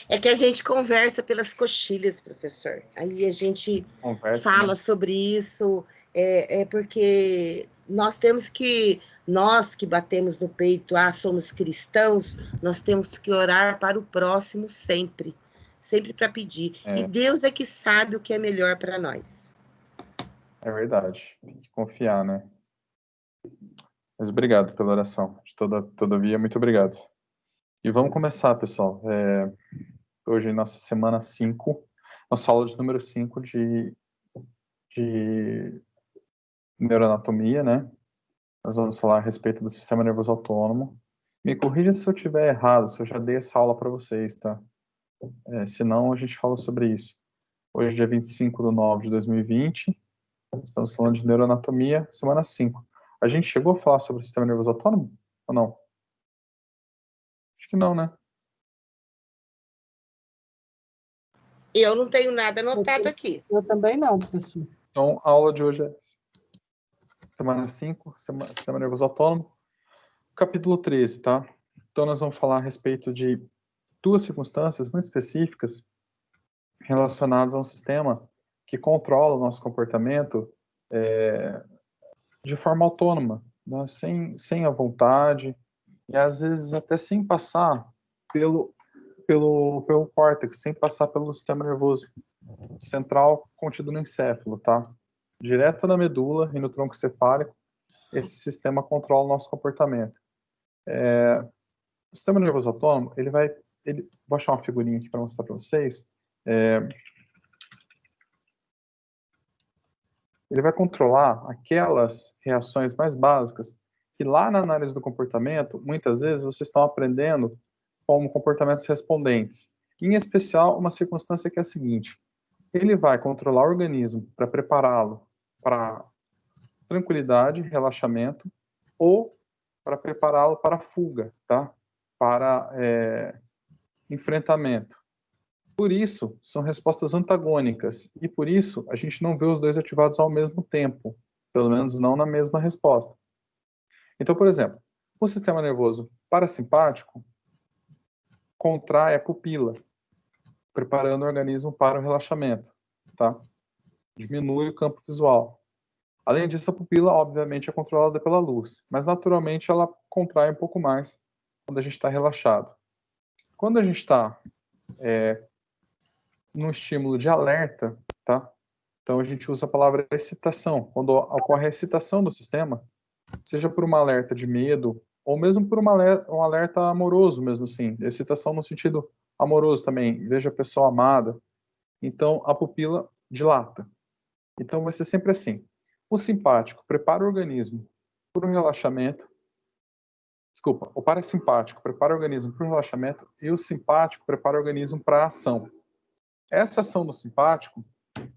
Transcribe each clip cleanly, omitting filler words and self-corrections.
É que a gente conversa pelas coxilhas, professor. Aí a gente Conversa, fala né? sobre isso, porque nós que batemos no peito, somos cristãos, nós temos que orar para o próximo sempre, sempre para pedir. E É, Deus é que sabe o que é melhor para nós. é verdade. Tem que confiar, né? Mas obrigado pela oração. Todavia, muito obrigado. E vamos começar, pessoal. Hoje, nossa semana 5, nossa aula de número 5 de neuroanatomia, né? Nós vamos falar a respeito do sistema nervoso autônomo. Me corrija se eu estiver errado, se eu já dei essa aula para vocês, tá? Se não, a gente fala sobre isso. Hoje, dia 25/9/2020, estamos falando de neuroanatomia, semana 5. A gente chegou a falar sobre o sistema nervoso autônomo ou não? Acho que não, né? Eu não tenho nada anotado aqui. Eu também não, professor. Então, a aula de hoje é semana 5, sistema nervoso autônomo, capítulo 13, tá? Então, nós vamos falar a respeito de duas circunstâncias muito específicas relacionadas a um sistema que controla o nosso comportamento de forma autônoma, né? Sem a vontade, e às vezes até sem passar pelo córtex, sem passar pelo sistema nervoso central contido no encéfalo, tá? Direto na medula e no tronco cefálico, esse sistema controla o nosso comportamento. O sistema nervoso autônomo, vou achar uma figurinha aqui para mostrar para vocês. Ele vai controlar aquelas reações mais básicas que lá na análise do comportamento, muitas vezes vocês estão aprendendo como comportamentos respondentes. Em especial, uma circunstância que é a seguinte: ele vai controlar o organismo para prepará-lo para tranquilidade, relaxamento, ou para prepará-lo para fuga, tá? Para enfrentamento. Por isso, são respostas antagônicas, e por isso a gente não vê os dois ativados ao mesmo tempo, pelo menos não na mesma resposta. Então, por exemplo, o sistema nervoso parasimpático contrai a pupila, preparando o organismo para o relaxamento, tá? Diminui o campo visual. Além disso, a pupila, obviamente, é controlada pela luz, mas naturalmente ela contrai um pouco mais quando a gente está relaxado. Quando a gente está num estímulo de alerta, tá? Então a gente usa a palavra excitação. Quando ocorre a excitação do sistema, seja por uma alerta de medo, ou mesmo por um alerta amoroso, mesmo assim. Excitação no sentido amoroso também. Veja a pessoa amada. Então a pupila dilata. Então vai ser sempre assim. O simpático prepara o organismo para o relaxamento. Desculpa, o parasimpático prepara o organismo para o relaxamento e o simpático prepara o organismo para a ação. Essa ação do simpático,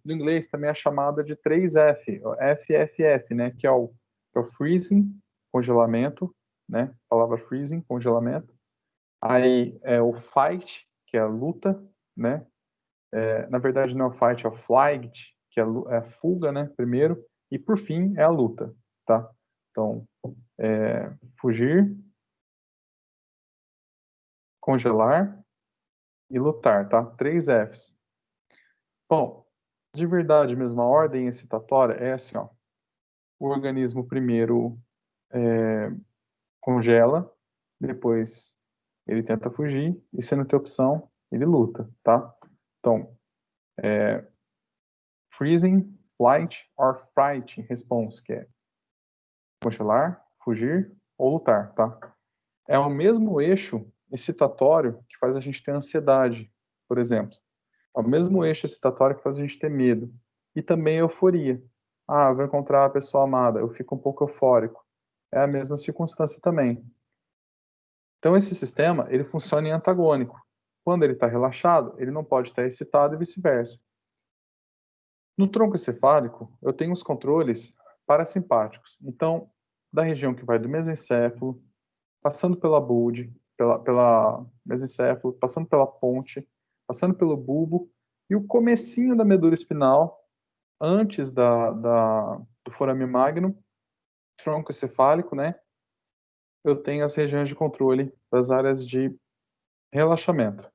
no inglês, também é chamada de 3F, FFF, né? Que é o freezing, congelamento, né? A palavra freezing, congelamento. Aí é o fight, que é a luta, né? Na verdade, não é o fight, é o flight, que é a fuga, né? Primeiro. E, por fim, é a luta, tá? Então, fugir, congelar e lutar, tá? 3 Fs. Bom, de verdade mesmo, a ordem excitatória é assim, ó. O organismo primeiro congela, depois ele tenta fugir, e se não tem opção, ele luta, tá? Então, freezing, flight or fright response, que é congelar, fugir ou lutar, tá? É o mesmo eixo excitatório que faz a gente ter ansiedade, por exemplo. É o mesmo eixo excitatório que faz a gente ter medo. E também euforia. Eu vou encontrar a pessoa amada, eu fico um pouco eufórico. É a mesma circunstância também. Então, esse sistema, ele funciona em antagônico. Quando ele está relaxado, ele não pode estar excitado e vice-versa. No tronco encefálico, eu tenho os controles parasimpáticos. Então, da região que vai do mesencéfalo, passando pela bulge, pela mesencéfalo, passando pela ponte, passando pelo bulbo, e o comecinho da medula espinal, antes do forame magnum, tronco encefálico, né? Eu tenho as regiões de controle das áreas de relaxamento.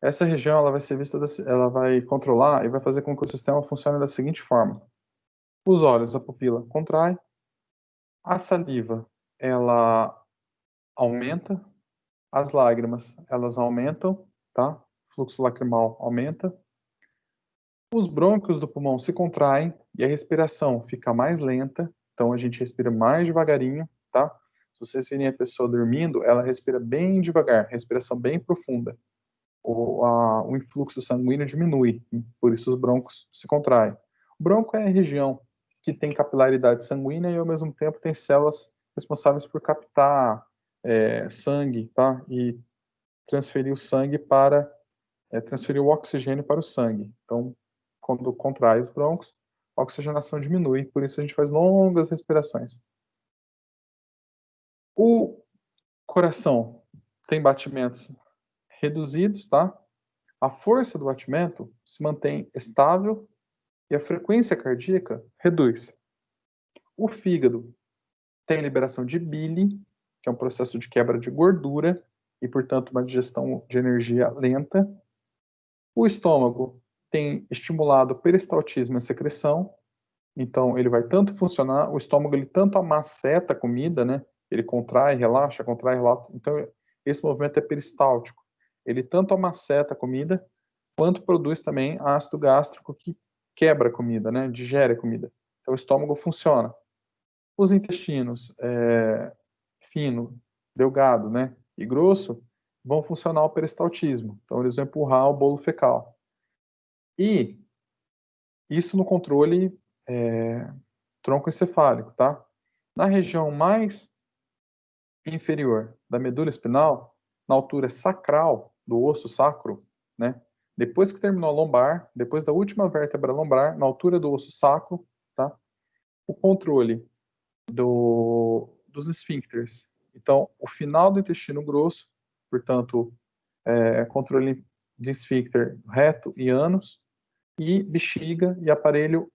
Essa região ela vai ser vista, ela vai controlar e vai fazer com que o sistema funcione da seguinte forma: os olhos, a pupila contrai, a saliva ela aumenta, as lágrimas elas aumentam, tá? O fluxo lacrimal aumenta, os brônquios do pulmão se contraem e a respiração fica mais lenta, então a gente respira mais devagarinho, tá? Se vocês virem a pessoa dormindo, ela respira bem devagar, respiração bem profunda. O influxo sanguíneo diminui, por isso os brônquios se contraem. O brônquio é a região que tem capilaridade sanguínea e ao mesmo tempo tem células responsáveis por captar sangue, tá? E transferir o sangue transferir o oxigênio para o sangue. Então, quando contrai os brônquios, a oxigenação diminui, por isso a gente faz longas respirações. O coração tem batimentos reduzidos, tá? A força do batimento se mantém estável e a frequência cardíaca reduz. O fígado tem liberação de bile, que é um processo de quebra de gordura e, portanto, uma digestão de energia lenta. O estômago tem estimulado o peristaltismo e a secreção, então ele vai tanto funcionar, o estômago ele tanto amaceta a comida, né? Ele contrai, relaxa, então esse movimento é peristáltico. Ele tanto amaceta a comida, quanto produz também ácido gástrico que quebra a comida, né? Digere a comida. Então o estômago funciona. Os intestinos fino, delgado, né? E grosso vão funcionar o peristaltismo. Então eles vão empurrar o bolo fecal. E isso no controle troncoencefálico, tá? Na região mais inferior da medula espinal, na altura sacral do osso sacro, né? Depois que terminou a lombar, depois da última vértebra lombar, na altura do osso sacro, tá? O controle dos esfíncteres. Então, o final do intestino grosso, portanto, controle de esfíncter reto e ânus, e bexiga e aparelho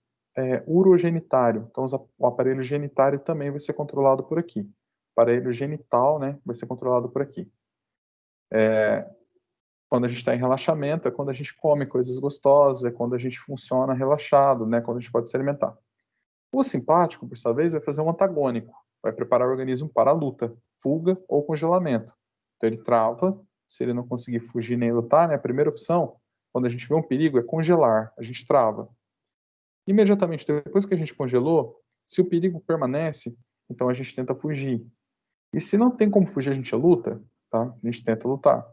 urogenitário. Então, o aparelho genitário também vai ser controlado por aqui. O aparelho genital, né, vai ser controlado por aqui. Quando a gente está em relaxamento, é quando a gente come coisas gostosas, é quando a gente funciona relaxado, né, quando a gente pode se alimentar. O simpático, por sua vez, vai fazer um antagônico, vai preparar o organismo para a luta, fuga ou congelamento. Então ele trava, se ele não conseguir fugir nem lutar, né, a primeira opção, quando a gente vê um perigo, é congelar, a gente trava. Imediatamente depois que a gente congelou, se o perigo permanece, então a gente tenta fugir. E se não tem como fugir, a gente luta, tá? A gente tenta lutar.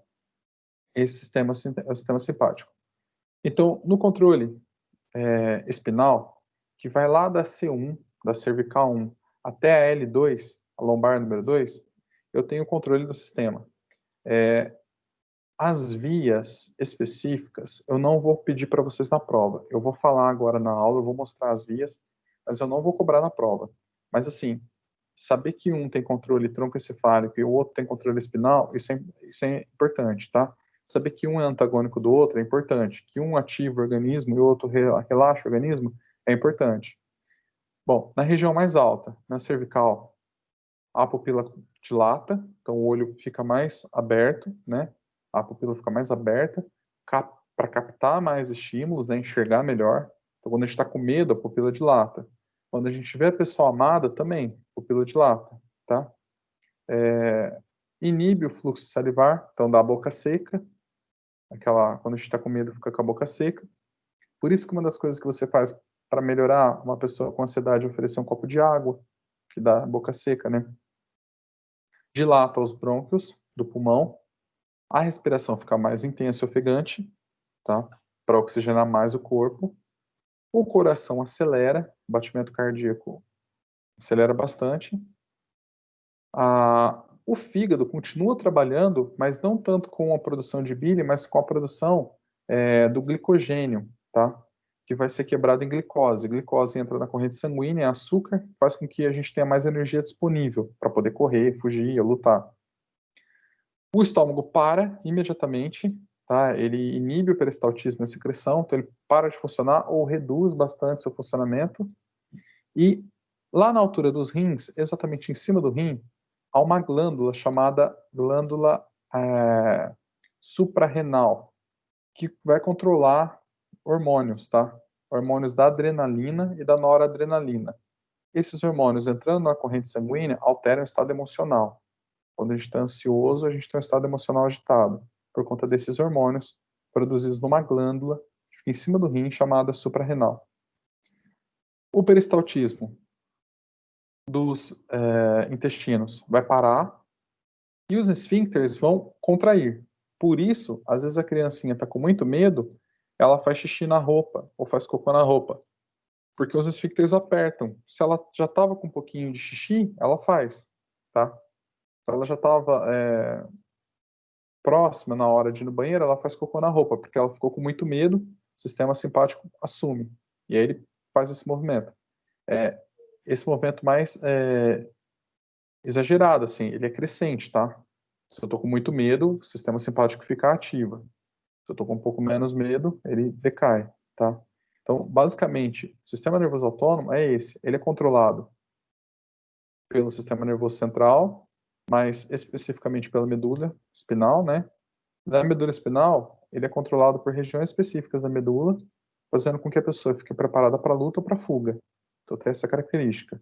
Esse sistema é o sistema simpático. Então, no controle espinal, que vai lá da C1, da cervical 1, até a L2, a lombar número 2, eu tenho o controle do sistema. As vias específicas, eu não vou pedir para vocês na prova. Eu vou falar agora na aula, eu vou mostrar as vias, mas eu não vou cobrar na prova. Mas, assim, saber que um tem controle troncoencefálico e o outro tem controle espinal, isso é importante, tá? Saber que um é antagônico do outro é importante. Que um ativa o organismo e o outro relaxa o organismo é importante. Bom, na região mais alta, na cervical, a pupila dilata, então o olho fica mais aberto, né? A pupila fica mais aberta para captar mais estímulos, né? Enxergar melhor. Então, quando a gente está com medo, a pupila dilata. Quando a gente vê a pessoa amada, também, a pupila dilata, tá? Inibe o fluxo salivar, então dá a boca seca. Quando a gente está com medo, fica com a boca seca. Por isso que uma das coisas que você faz para melhorar uma pessoa com ansiedade é oferecer um copo de água, que dá a boca seca, né? Dilata os brônquios do pulmão, a respiração fica mais intensa e ofegante, tá? Para oxigenar mais o corpo. O coração acelera, o batimento cardíaco acelera bastante. O fígado continua trabalhando, mas não tanto com a produção de bile, mas com a produção do glicogênio, tá? Que vai ser quebrado em glicose. Glicose entra na corrente sanguínea, açúcar faz com que a gente tenha mais energia disponível para poder correr, fugir, lutar. O estômago para imediatamente, tá? Ele inibe o peristaltismo e a secreção, então ele para de funcionar ou reduz bastante seu funcionamento. E lá na altura dos rins, exatamente em cima do rim, há uma glândula chamada glândula suprarrenal. que vai controlar hormônios, tá? Hormônios da adrenalina e da noradrenalina. Esses hormônios entrando na corrente sanguínea alteram o estado emocional. Quando a gente está ansioso, a gente tem um estado emocional agitado, por conta desses hormônios produzidos numa glândula que fica em cima do rim, chamada suprarrenal. O peristaltismo dos intestinos vai parar e os esfíncteres vão contrair. Por isso, às vezes a criancinha está com muito medo, ela faz xixi na roupa ou faz cocô na roupa, porque os esfíncteres apertam. Se ela já estava com um pouquinho de xixi, ela faz, tá? Se ela já estava próxima na hora de ir no banheiro, ela faz cocô na roupa, porque ela ficou com muito medo, o sistema simpático assume. E aí ele faz esse movimento. Esse movimento mais exagerado, assim, ele é crescente, tá? Se eu tô com muito medo, o sistema simpático fica ativo. Se eu tô com um pouco menos medo, ele decai, tá? Então, basicamente, o sistema nervoso autônomo é esse. Ele é controlado pelo sistema nervoso central, mas especificamente pela medula espinal, né? Da medula espinal, ele é controlado por regiões específicas da medula, fazendo com que a pessoa fique preparada para luta ou para fuga. Então, tem essa característica.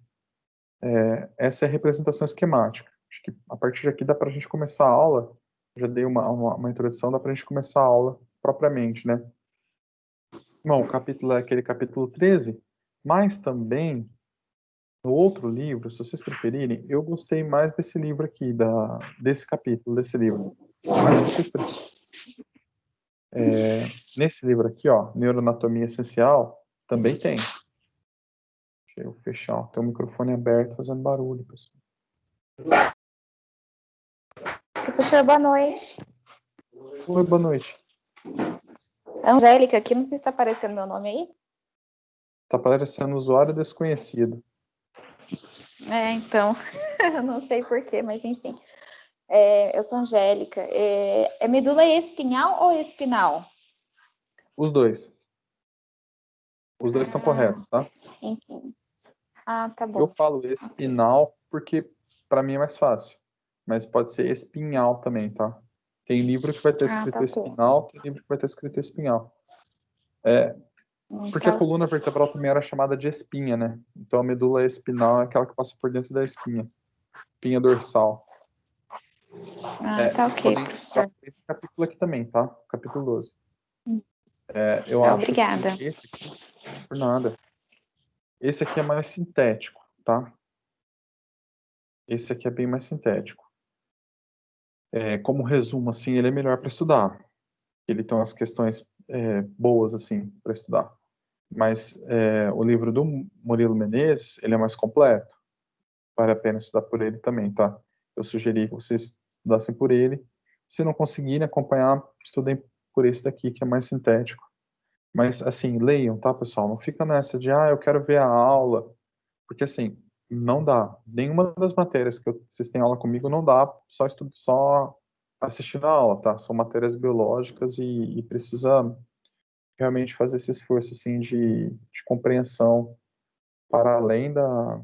Essa é a representação esquemática. Acho que a partir daqui dá para a gente começar a aula. Já dei uma introdução, dá para a gente começar a aula propriamente, né? Bom, o capítulo é aquele capítulo 13, mas também no outro livro, se vocês preferirem, eu gostei mais desse livro aqui, desse capítulo, desse livro. Mas se vocês preferirem, nesse livro aqui, ó, Neuroanatomia Essencial, também tem. Deixa eu fechar, ó, tem o microfone aberto fazendo barulho, pessoal. Professor, boa noite. Oi, boa noite. Angélica aqui, não sei se está aparecendo meu nome aí. Tá aparecendo usuário desconhecido. Então, eu não sei porquê, mas enfim. Eu sou Angélica. É medula espinhal ou espinal? Os dois. Os dois estão corretos, tá? Enfim. Tá bom. Eu falo espinal porque para mim é mais fácil. Mas pode ser espinhal também, tá? Tem livro que vai ter escrito tá ok. espinal, tem livro que vai ter escrito espinhal. Porque a coluna vertebral também era chamada de espinha, né? Então a medula espinal é aquela que passa por dentro da espinha. Espinha dorsal. Tá ok, professor. Esse capítulo aqui também, tá? Capítulo 12. Eu Tá, acho obrigada. que esse aqui, por nada. Esse aqui é mais sintético, tá? Esse aqui é bem mais sintético. Como resumo, assim, ele é melhor para estudar. Ele tem umas questões boas, assim, para estudar. Mas o livro do Murilo Menezes, ele é mais completo. Vale a pena estudar por ele também, tá? Eu sugeri que vocês estudassem por ele. Se não conseguirem acompanhar, estudem por esse daqui, que é mais sintético. Mas, assim, leiam, tá, pessoal? Não fica nessa de, eu quero ver a aula. Porque, assim, não dá. Nenhuma das matérias que vocês têm aula comigo não dá só assistindo a aula, tá? São matérias biológicas e precisa realmente fazer esse esforço, assim, de compreensão para além da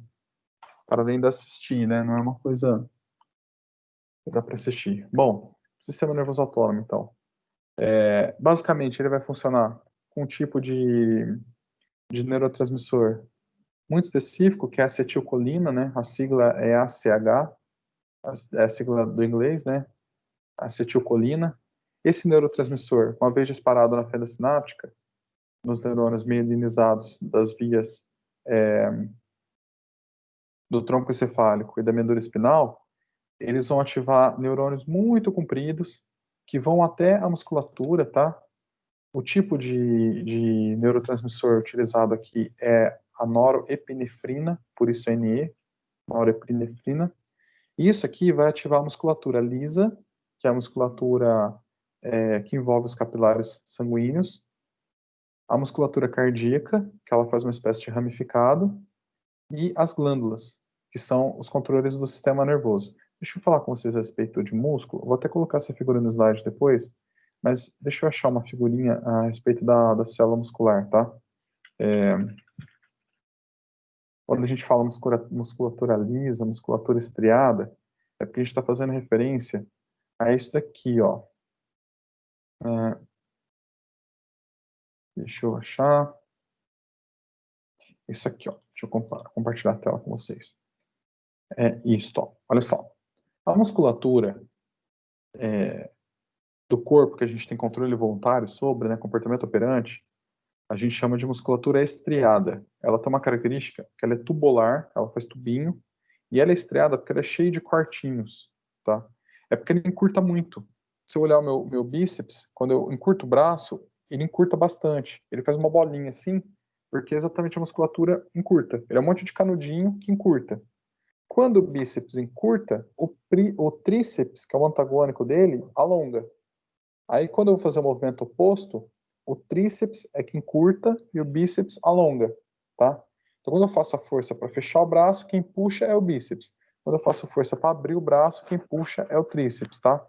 assistir, né? Não é uma coisa que dá para assistir. Bom, sistema nervoso autônomo, então. Basicamente, ele vai funcionar com um tipo de neurotransmissor muito específico, que é a acetilcolina, né? A sigla é ACH, é a sigla do inglês, né? Acetilcolina. Esse neurotransmissor, uma vez disparado na fenda sináptica, nos neurônios mielinizados das vias do tronco encefálico e da medula espinal, eles vão ativar neurônios muito compridos que vão até a musculatura, tá? O tipo de neurotransmissor utilizado aqui é a norepinefrina, por isso NE, norepinefrina. Isso aqui vai ativar a musculatura lisa, que é a musculatura que envolve os capilares sanguíneos, a musculatura cardíaca, que ela faz uma espécie de ramificado, e as glândulas, que são os controles do sistema nervoso. Deixa eu falar com vocês a respeito de músculo. Vou até colocar essa figura no slide depois, mas deixa eu achar uma figurinha a respeito da célula muscular, tá? Quando a gente fala musculatura lisa, musculatura estriada, é porque a gente está fazendo referência a isso daqui, ó. Deixa eu achar. Isso aqui, ó. Deixa eu compartilhar a tela com vocês. É isso, ó. Olha só. A musculatura do corpo que a gente tem controle voluntário sobre, né, comportamento operante, a gente chama de musculatura estriada. Ela tem uma característica que ela é tubular, ela faz tubinho, e ela é estriada porque ela é cheia de quartinhos, tá? É porque ele encurta muito. Se eu olhar o meu bíceps, quando eu encurto o braço, ele encurta bastante. Ele faz uma bolinha assim, porque exatamente a musculatura encurta. Ele é um monte de canudinho que encurta. Quando o bíceps encurta, o tríceps, que é o antagônico dele, alonga. Aí, quando eu vou fazer o movimento oposto, o tríceps é que encurta e o bíceps alonga, tá? Então, quando eu faço a força para fechar o braço, quem puxa é o bíceps. Quando eu faço força para abrir o braço, quem puxa é o tríceps, tá?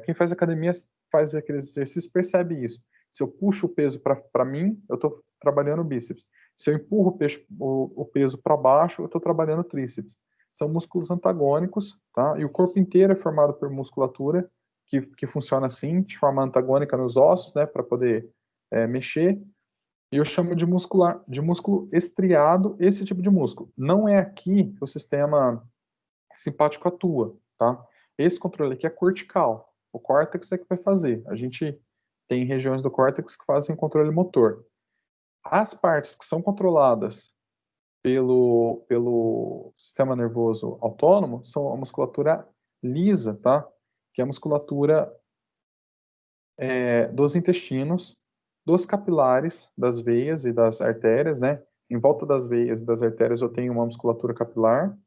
Quem faz academia, faz aqueles exercícios, percebe isso. Se eu puxo o peso para mim, eu estou trabalhando o bíceps. Se eu empurro o peso para baixo, eu estou trabalhando o tríceps. São músculos antagônicos, tá? E o corpo inteiro é formado por musculatura que funciona assim, de forma antagônica nos ossos, né, para poder mexer. E eu chamo de músculo estriado esse tipo de músculo. Não é aqui que o sistema simpático atua, tá? Esse controle aqui é cortical. O córtex é que vai fazer. A gente tem regiões do córtex que fazem controle motor. As partes que são controladas pelo sistema nervoso autônomo são a musculatura lisa, tá? Que é a musculatura dos intestinos, dos capilares, das veias e das artérias, né? Em volta das veias e das artérias eu tenho uma musculatura capilar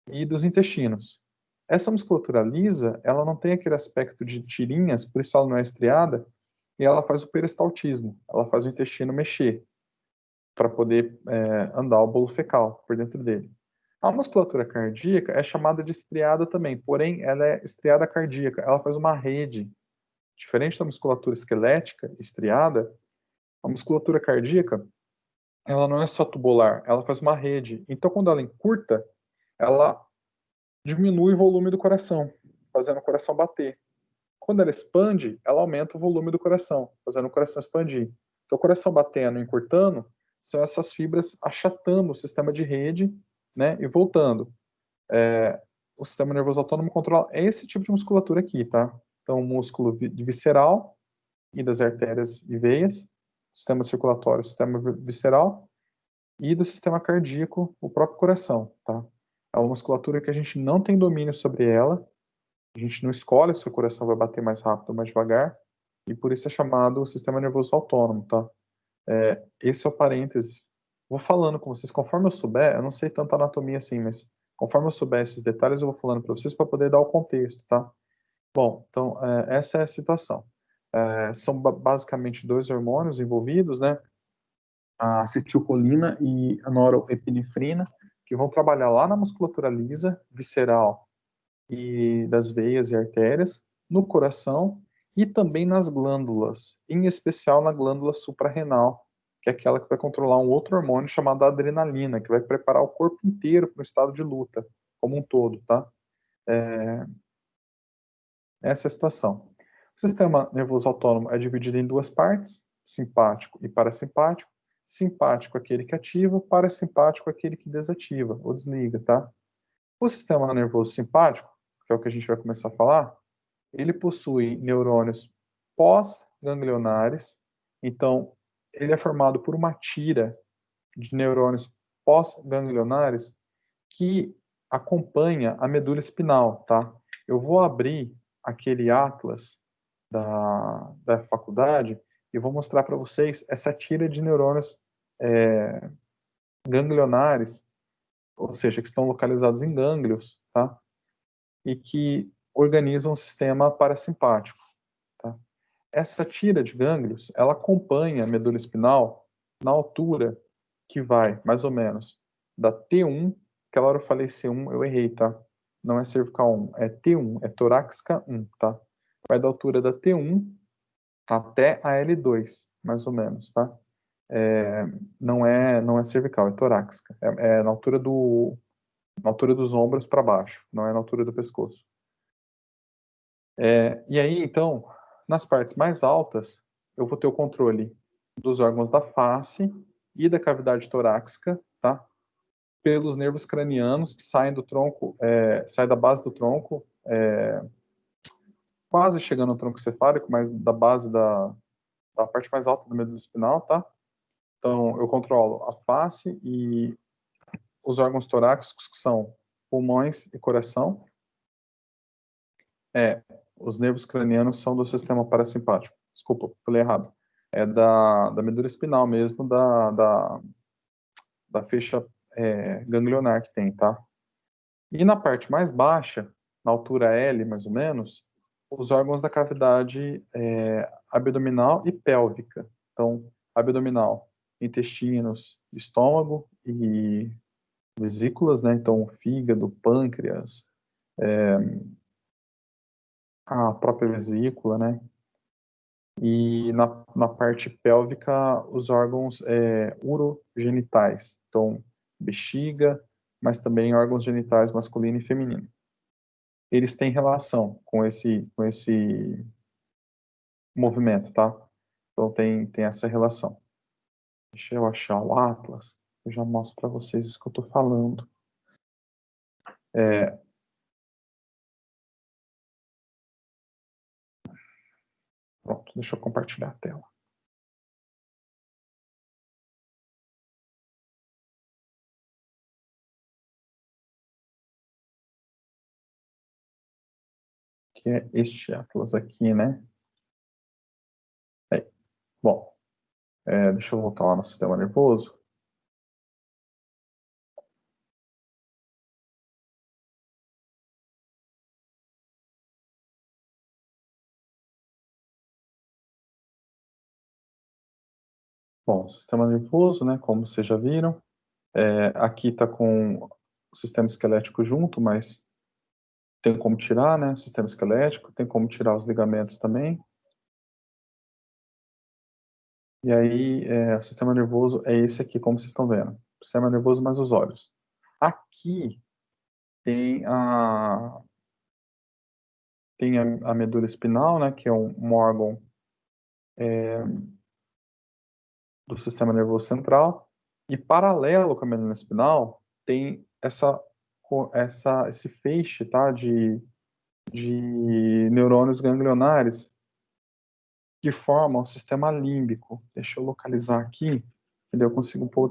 e dos intestinos. Essa musculatura lisa, ela não tem aquele aspecto de tirinhas, por isso ela não é estriada, e ela faz o peristaltismo, ela faz o intestino mexer para poder andar o bolo fecal por dentro dele. A musculatura cardíaca é chamada de estriada também, porém ela é estriada cardíaca, ela faz uma rede. Diferente da musculatura esquelética estriada, a musculatura cardíaca, ela não é só tubular, ela faz uma rede. Então, quando ela encurta, ela diminui o volume do coração, fazendo o coração bater. Quando ela expande, ela aumenta o volume do coração, fazendo o coração expandir. Então, o coração batendo e encurtando, são essas fibras achatando o sistema de rede, né, e voltando. O sistema nervoso autônomo controla esse tipo de musculatura aqui, tá? Então, o músculo visceral e das artérias e veias, sistema circulatório, sistema visceral, e do sistema cardíaco, o próprio coração, tá? É uma musculatura que a gente não tem domínio sobre ela, a gente não escolhe se o coração vai bater mais rápido ou mais devagar, e por isso é chamado sistema nervoso autônomo, tá? Esse é o parênteses. Vou falando com vocês, conforme eu souber, eu não sei tanto anatomia assim, mas conforme eu souber esses detalhes, eu vou falando para vocês para poder dar o contexto, tá? Bom, então, essa é a situação. São basicamente dois hormônios envolvidos, né? A acetilcolina e a norepinefrina, que vão trabalhar lá na musculatura lisa, visceral e das veias e artérias, no coração e também nas glândulas, em especial na glândula suprarrenal, que é aquela que vai controlar um outro hormônio chamado adrenalina, que vai preparar o corpo inteiro para o estado de luta, como um todo, tá? Essa é a situação. O sistema nervoso autônomo é dividido em duas partes, simpático e parasimpático. Simpático é aquele que ativa, parasimpático é aquele que desativa ou desliga, tá? O sistema nervoso simpático, que é o que a gente vai começar a falar, ele possui neurônios pós-ganglionares, então ele é formado por uma tira de neurônios pós-ganglionares que acompanha a medula espinal, tá? Eu vou abrir aquele atlas da faculdade e vou mostrar para vocês essa tira de neurônios ganglionares, ou seja, que estão localizados em gânglios, tá? E que organizam o sistema parasimpático, tá? Essa tira de gânglios, ela acompanha a medula espinal na altura que vai, mais ou menos, da T1, aquela hora eu falei C1, eu errei, tá? Não é cervical 1, é T1, é torácica 1, tá? Vai da altura da T1 até a L2, mais ou menos, tá? Não é cervical, é torácica. É na altura dos ombros para baixo, não é na altura do pescoço. E aí, então, nas partes mais altas, eu vou ter o controle dos órgãos da face e da cavidade torácica, tá? Pelos nervos cranianos que saem do tronco, saem da base do tronco, quase chegando ao tronco cefálico, mas da base da parte mais alta do medula espinal, tá? Então, eu controlo a face e os órgãos torácicos, que são pulmões e coração. Os nervos cranianos são do sistema parasimpático. Desculpa, falei errado. É da medula espinal mesmo, da feixa ganglionar que tem, tá? E na parte mais baixa, na altura L, mais ou menos, os órgãos da cavidade abdominal e pélvica. Então, abdominal, intestinos, estômago e vesículas, né? Então, fígado, pâncreas, a própria vesícula, né? E na parte pélvica, os órgãos urogenitais. Então, bexiga, mas também órgãos genitais masculino e feminino. Eles têm relação com esse movimento, tá? Então, tem essa relação. Deixa eu achar o atlas, eu já mostro para vocês isso que eu estou falando. Pronto, deixa eu compartilhar a tela. Que é este atlas aqui, né? Bom, deixa eu voltar lá no sistema nervoso. Bom, sistema nervoso, né? Como vocês já viram, aqui está com o sistema esquelético junto, mas tem como tirar, né? O sistema esquelético, tem como tirar os ligamentos também. E aí, o sistema nervoso é esse aqui, como vocês estão vendo. O sistema nervoso mais os olhos. Aqui tem a medula espinal, né? Que é um órgão do sistema nervoso central. E paralelo com a medula espinal, tem esse feixe, tá? De neurônios ganglionares que formam o sistema límbico. Deixa eu localizar aqui, que daí eu consigo pôr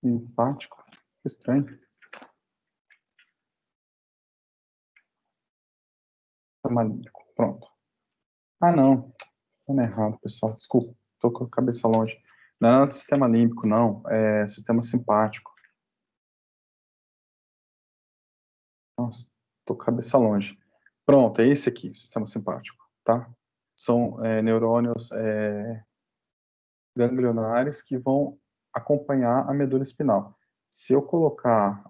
linfático. Que estranho. Sistema límbico. Pronto. Ah, não. Tô errado, pessoal. Desculpa. Tô com a cabeça longe. Não é sistema límbico, não. É sistema simpático. Nossa, tô com a cabeça longe. Pronto, é esse aqui, o sistema simpático, tá? São neurônios ganglionares que vão acompanhar a medula espinal. Se eu colocar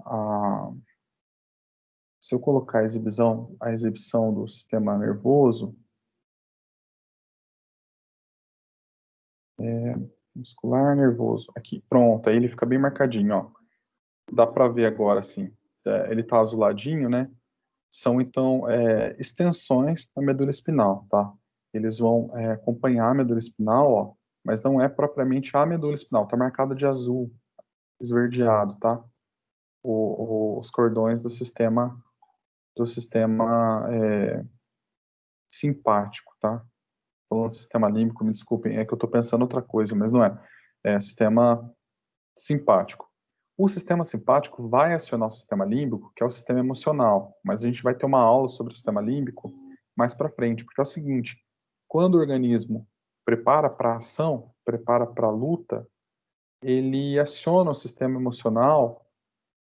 a exibição do sistema nervoso, muscular nervoso, aqui, pronto, aí ele fica bem marcadinho, ó. Dá para ver agora, assim, ele tá azuladinho, né? São, então, extensões da medula espinal, tá? Eles vão acompanhar a medula espinal, ó, mas não é propriamente a medula espinal, tá marcado de azul, esverdeado, tá? Os cordões do sistema simpático, tá? Falando sistema límbico, me desculpem, é que eu estou pensando outra coisa, mas não é. É sistema simpático. O sistema simpático vai acionar o sistema límbico, que é o sistema emocional, mas a gente vai ter uma aula sobre o sistema límbico mais para frente, porque é o seguinte, quando o organismo prepara para a ação, prepara para a luta, ele aciona o sistema emocional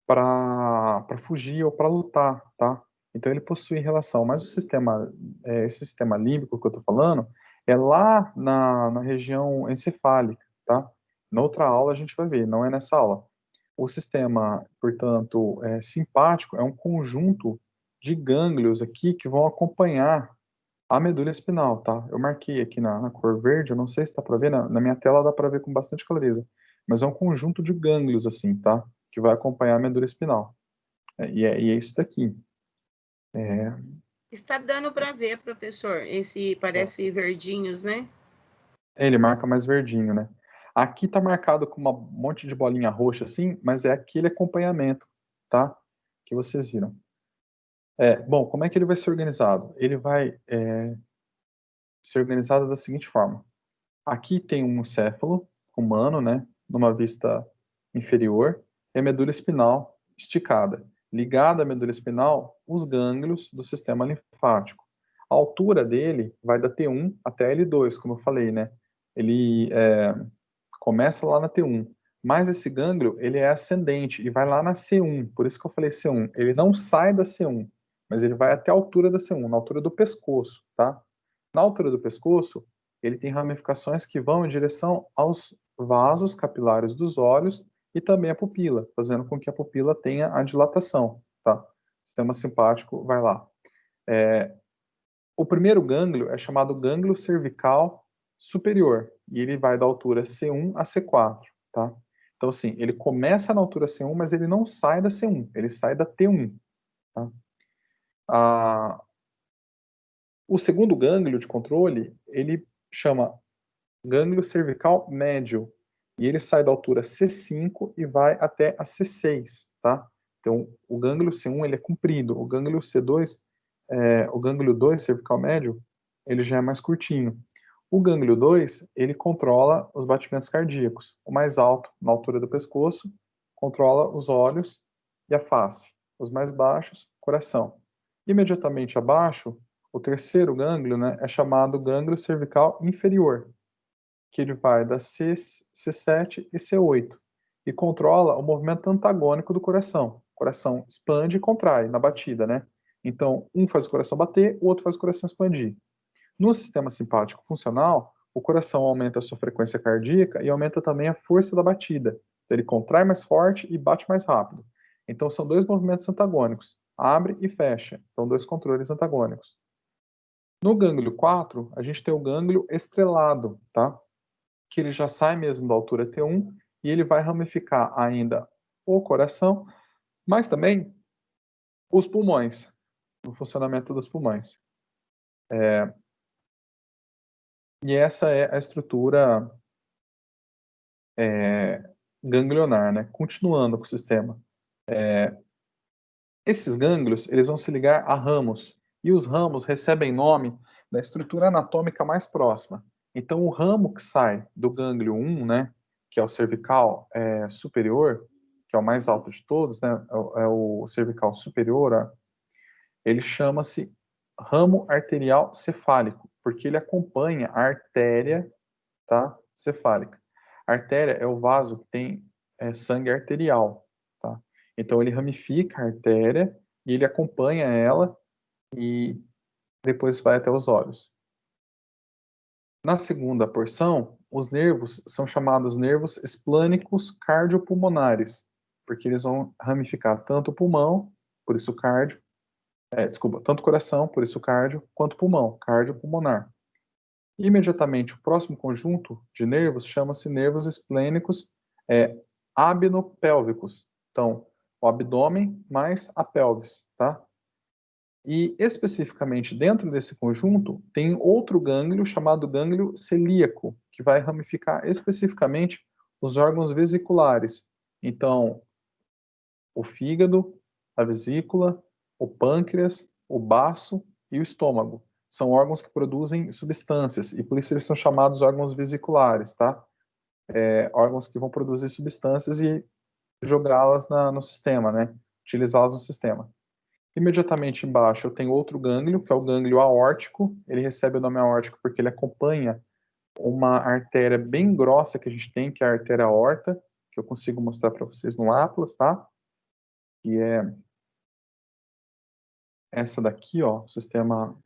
para fugir ou para lutar, tá? Então ele possui relação, mas esse sistema límbico que eu estou falando é lá na região encefálica, tá? Na outra aula a gente vai ver, não é nessa aula. O sistema, portanto, simpático é um conjunto de gânglios aqui que vão acompanhar a medula espinal, tá? Eu marquei aqui na cor verde, eu não sei se está para ver, na minha tela dá para ver com bastante clareza, mas é um conjunto de gânglios, assim, tá? Que vai acompanhar a medula espinal. E é isso daqui. Está dando para ver, professor, esse parece verdinhos, né? Ele marca mais verdinho, né? Aqui tá marcado com um monte de bolinha roxa, assim, mas é aquele acompanhamento, tá? Que vocês viram. Bom, como é que ele vai ser organizado? Ele vai ser organizado da seguinte forma. Aqui tem um céfalo humano, né? Numa vista inferior, e a medula espinal esticada. Ligada à medula espinal, os gânglios do sistema linfático. A altura dele vai da T1 até L2, como eu falei, né? Ele começa lá na T1, mas esse gânglio ele é ascendente e vai lá na C1, por isso que eu falei C1. Ele não sai da C1, mas ele vai até a altura da C1, na altura do pescoço, tá? Na altura do pescoço, ele tem ramificações que vão em direção aos vasos capilares dos olhos e também a pupila, fazendo com que a pupila tenha a dilatação, tá? O sistema simpático vai lá. O primeiro gânglio é chamado gânglio cervical superior, e ele vai da altura C1 a C4, tá? Então, assim, ele começa na altura C1, mas ele não sai da C1, ele sai da T1, tá? O segundo gânglio de controle, ele chama gânglio cervical médio, e ele sai da altura C5 e vai até a C6, tá? Então, o gânglio C1 ele é comprido, o gânglio C2, o gânglio 2 cervical médio, ele já é mais curtinho. O gânglio 2, ele controla os batimentos cardíacos. O mais alto, na altura do pescoço, controla os olhos e a face. Os mais baixos, coração. Imediatamente abaixo, o terceiro gânglio, né, é chamado gânglio cervical inferior, que ele vai da C7 e C8 e controla o movimento antagônico do coração. O coração expande e contrai na batida, né? Então, um faz o coração bater, o outro faz o coração expandir. No sistema simpático funcional, o coração aumenta a sua frequência cardíaca e aumenta também a força da batida. Então, ele contrai mais forte e bate mais rápido. Então, são dois movimentos antagônicos. Abre e fecha. Então, dois controles antagônicos. No gânglio 4, a gente tem o gânglio estrelado, tá? Que ele já sai mesmo da altura T1 e ele vai ramificar ainda o coração, mas também os pulmões, o funcionamento dos pulmões. E essa é a estrutura ganglionar, né? Continuando com o sistema. Esses gânglios, eles vão se ligar a ramos, e os ramos recebem nome da estrutura anatômica mais próxima. Então, o ramo que sai do gânglio 1, né, que é o cervical superior, que é o mais alto de todos, né, é o cervical superior, ele chama-se ramo arterial cefálico, porque ele acompanha a artéria, tá, cefálica. A artéria é o vaso que tem sangue arterial, tá? Então ele ramifica a artéria e ele acompanha ela e depois vai até os olhos. Na segunda porção, os nervos são chamados nervos esplânicos cardiopulmonares, porque eles vão ramificar tanto o pulmão, por isso cardio, tanto o coração, por isso cardio, quanto o pulmão, cardiopulmonar. Imediatamente, o próximo conjunto de nervos chama-se nervos esplênicos abnopélvicos. Então, o abdômen mais a pelvis, tá? E especificamente dentro desse conjunto tem outro gânglio chamado gânglio celíaco, que vai ramificar especificamente os órgãos vesiculares. Então, o fígado, a vesícula, o pâncreas, o baço e o estômago. São órgãos que produzem substâncias e por isso eles são chamados órgãos vesiculares, tá? Órgãos que vão produzir substâncias e jogá-las no sistema, né? Utilizá-las no sistema. Imediatamente embaixo eu tenho outro gânglio, que é o gânglio aórtico. Ele recebe o nome aórtico porque ele acompanha uma artéria bem grossa que a gente tem, que é a artéria aorta, que eu consigo mostrar para vocês no atlas, tá? Que é essa daqui, ó, sistema...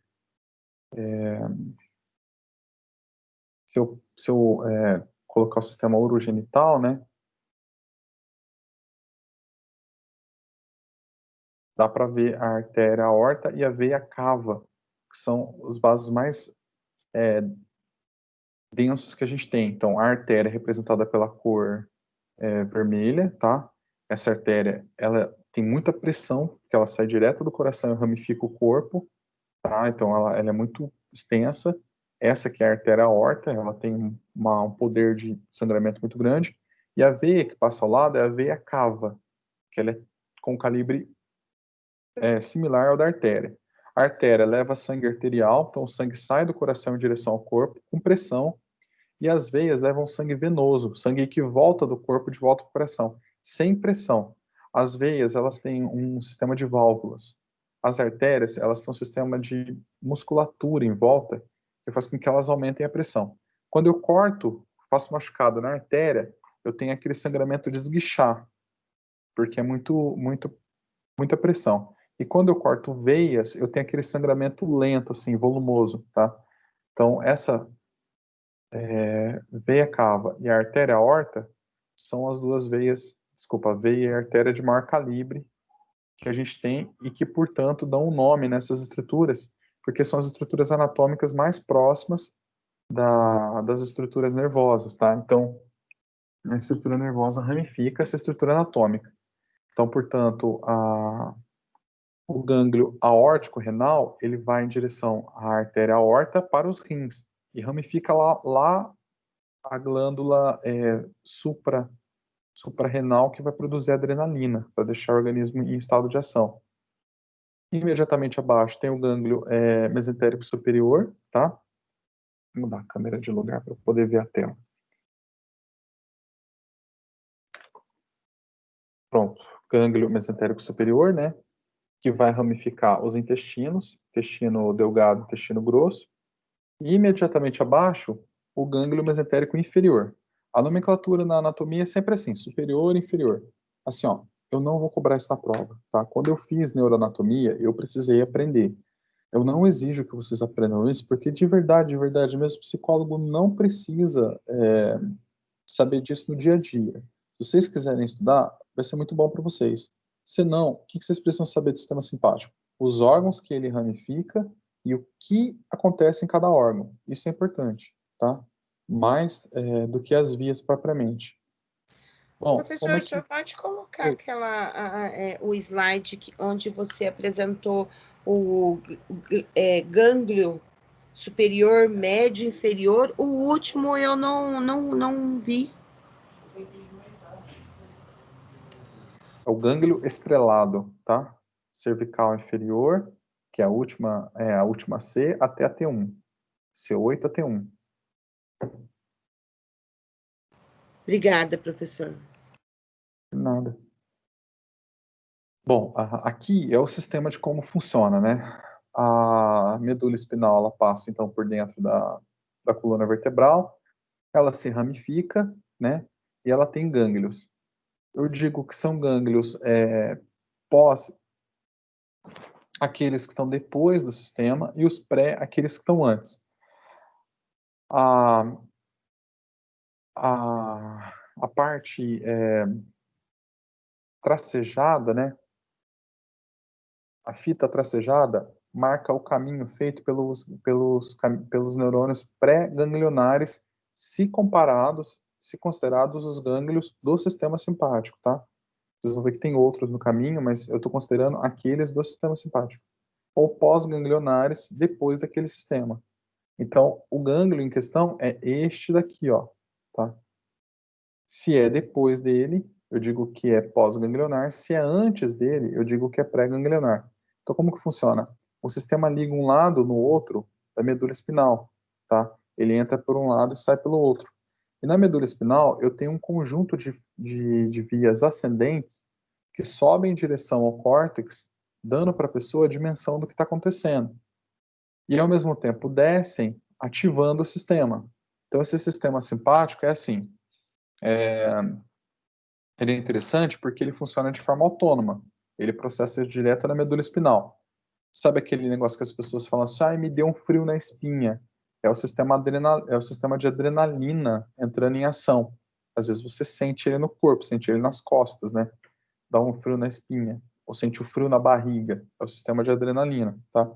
se eu colocar o sistema urogenital, né? Dá para ver a artéria aorta e a veia cava, que são os vasos mais densos que a gente tem. Então, a artéria é representada pela cor vermelha, tá? Essa artéria, ela tem muita pressão, porque ela sai direto do coração e ramifica o corpo, tá? Então, ela é muito extensa. Essa que é a artéria aorta, ela tem um poder de sangramento muito grande. E a veia que passa ao lado é a veia cava, que ela é com calibre similar ao da artéria. A artéria leva sangue arterial, então o sangue sai do coração em direção ao corpo, com pressão, e as veias levam sangue venoso, sangue que volta do corpo de volta para o coração, sem pressão. As veias, elas têm um sistema de válvulas. As artérias, elas têm um sistema de musculatura em volta, que faz com que elas aumentem a pressão. Quando eu corto, faço machucado na artéria, eu tenho aquele sangramento de esguichar, porque é muita pressão. E quando eu corto veias, eu tenho aquele sangramento lento, assim, volumoso, tá? Então, essa veia cava e a artéria aorta são as duas veias, a veia e a artéria de maior calibre que a gente tem e que, portanto, dão um nome nessas estruturas, porque são as estruturas anatômicas mais próximas das estruturas nervosas, tá? Então, a estrutura nervosa ramifica essa estrutura anatômica. Então, portanto, o gânglio aórtico renal, ele vai em direção à artéria aorta para os rins e ramifica lá a glândula suprarrenal, que vai produzir adrenalina para deixar o organismo em estado de ação. Imediatamente abaixo tem o gânglio mesentérico superior, tá? Vou mudar a câmera de lugar para poder ver a tela. Pronto, gânglio mesentérico superior, né? Que vai ramificar os intestinos, intestino delgado, intestino grosso. E imediatamente abaixo, o gânglio mesentérico inferior. A nomenclatura na anatomia é sempre assim, superior e inferior. Assim, ó, eu não vou cobrar isso na prova, tá? Quando eu fiz neuroanatomia, eu precisei aprender. Eu não exijo que vocês aprendam isso, porque de verdade, mesmo psicólogo não precisa saber disso no dia a dia. Se vocês quiserem estudar, vai ser muito bom para vocês. Se não, o que vocês precisam saber do sistema simpático? Os órgãos que ele ramifica e o que acontece em cada órgão. Isso é importante, tá? Mais do que as vias propriamente. Bom, Professor, o senhor pode colocar o slide onde você apresentou o gânglio superior, médio, inferior? O último eu não vi. É o gânglio estrelado, tá? Cervical inferior, que é a última C, até a T1. C8 a T1. Obrigada, professor. Nada. Bom, aqui é o sistema de como funciona, né? A medula espinal, ela passa, então, por dentro da coluna vertebral, ela se ramifica, né? E ela tem gânglios. Eu digo que são gânglios pós, aqueles que estão depois do sistema, e os pré, aqueles que estão antes. A parte tracejada, né? A fita tracejada marca o caminho feito pelos neurônios pré-ganglionares, se considerados os gânglios do sistema simpático, tá? Vocês vão ver que tem outros no caminho, mas eu estou considerando aqueles do sistema simpático. Ou pós-ganglionares, depois daquele sistema. Então, o gânglio em questão é este daqui, ó, tá? Se é depois dele, eu digo que é pós-ganglionar. Se é antes dele, eu digo que é pré-ganglionar. Então, como que funciona? O sistema liga um lado no outro da medula espinal, tá? Ele entra por um lado e sai pelo outro. E na medula espinal, eu tenho um conjunto de vias ascendentes que sobem em direção ao córtex, dando para a pessoa a dimensão do que está acontecendo. E, ao mesmo tempo, descem, ativando o sistema. Então, esse sistema simpático é assim. Ele é interessante porque ele funciona de forma autônoma. Ele processa direto na medula espinal. Sabe aquele negócio que as pessoas falam assim, me deu um frio na espinha? É o sistema de adrenalina entrando em ação. Às vezes você sente ele no corpo, sente ele nas costas, né? Dá um frio na espinha. Ou sente o frio na barriga. É o sistema de adrenalina, tá?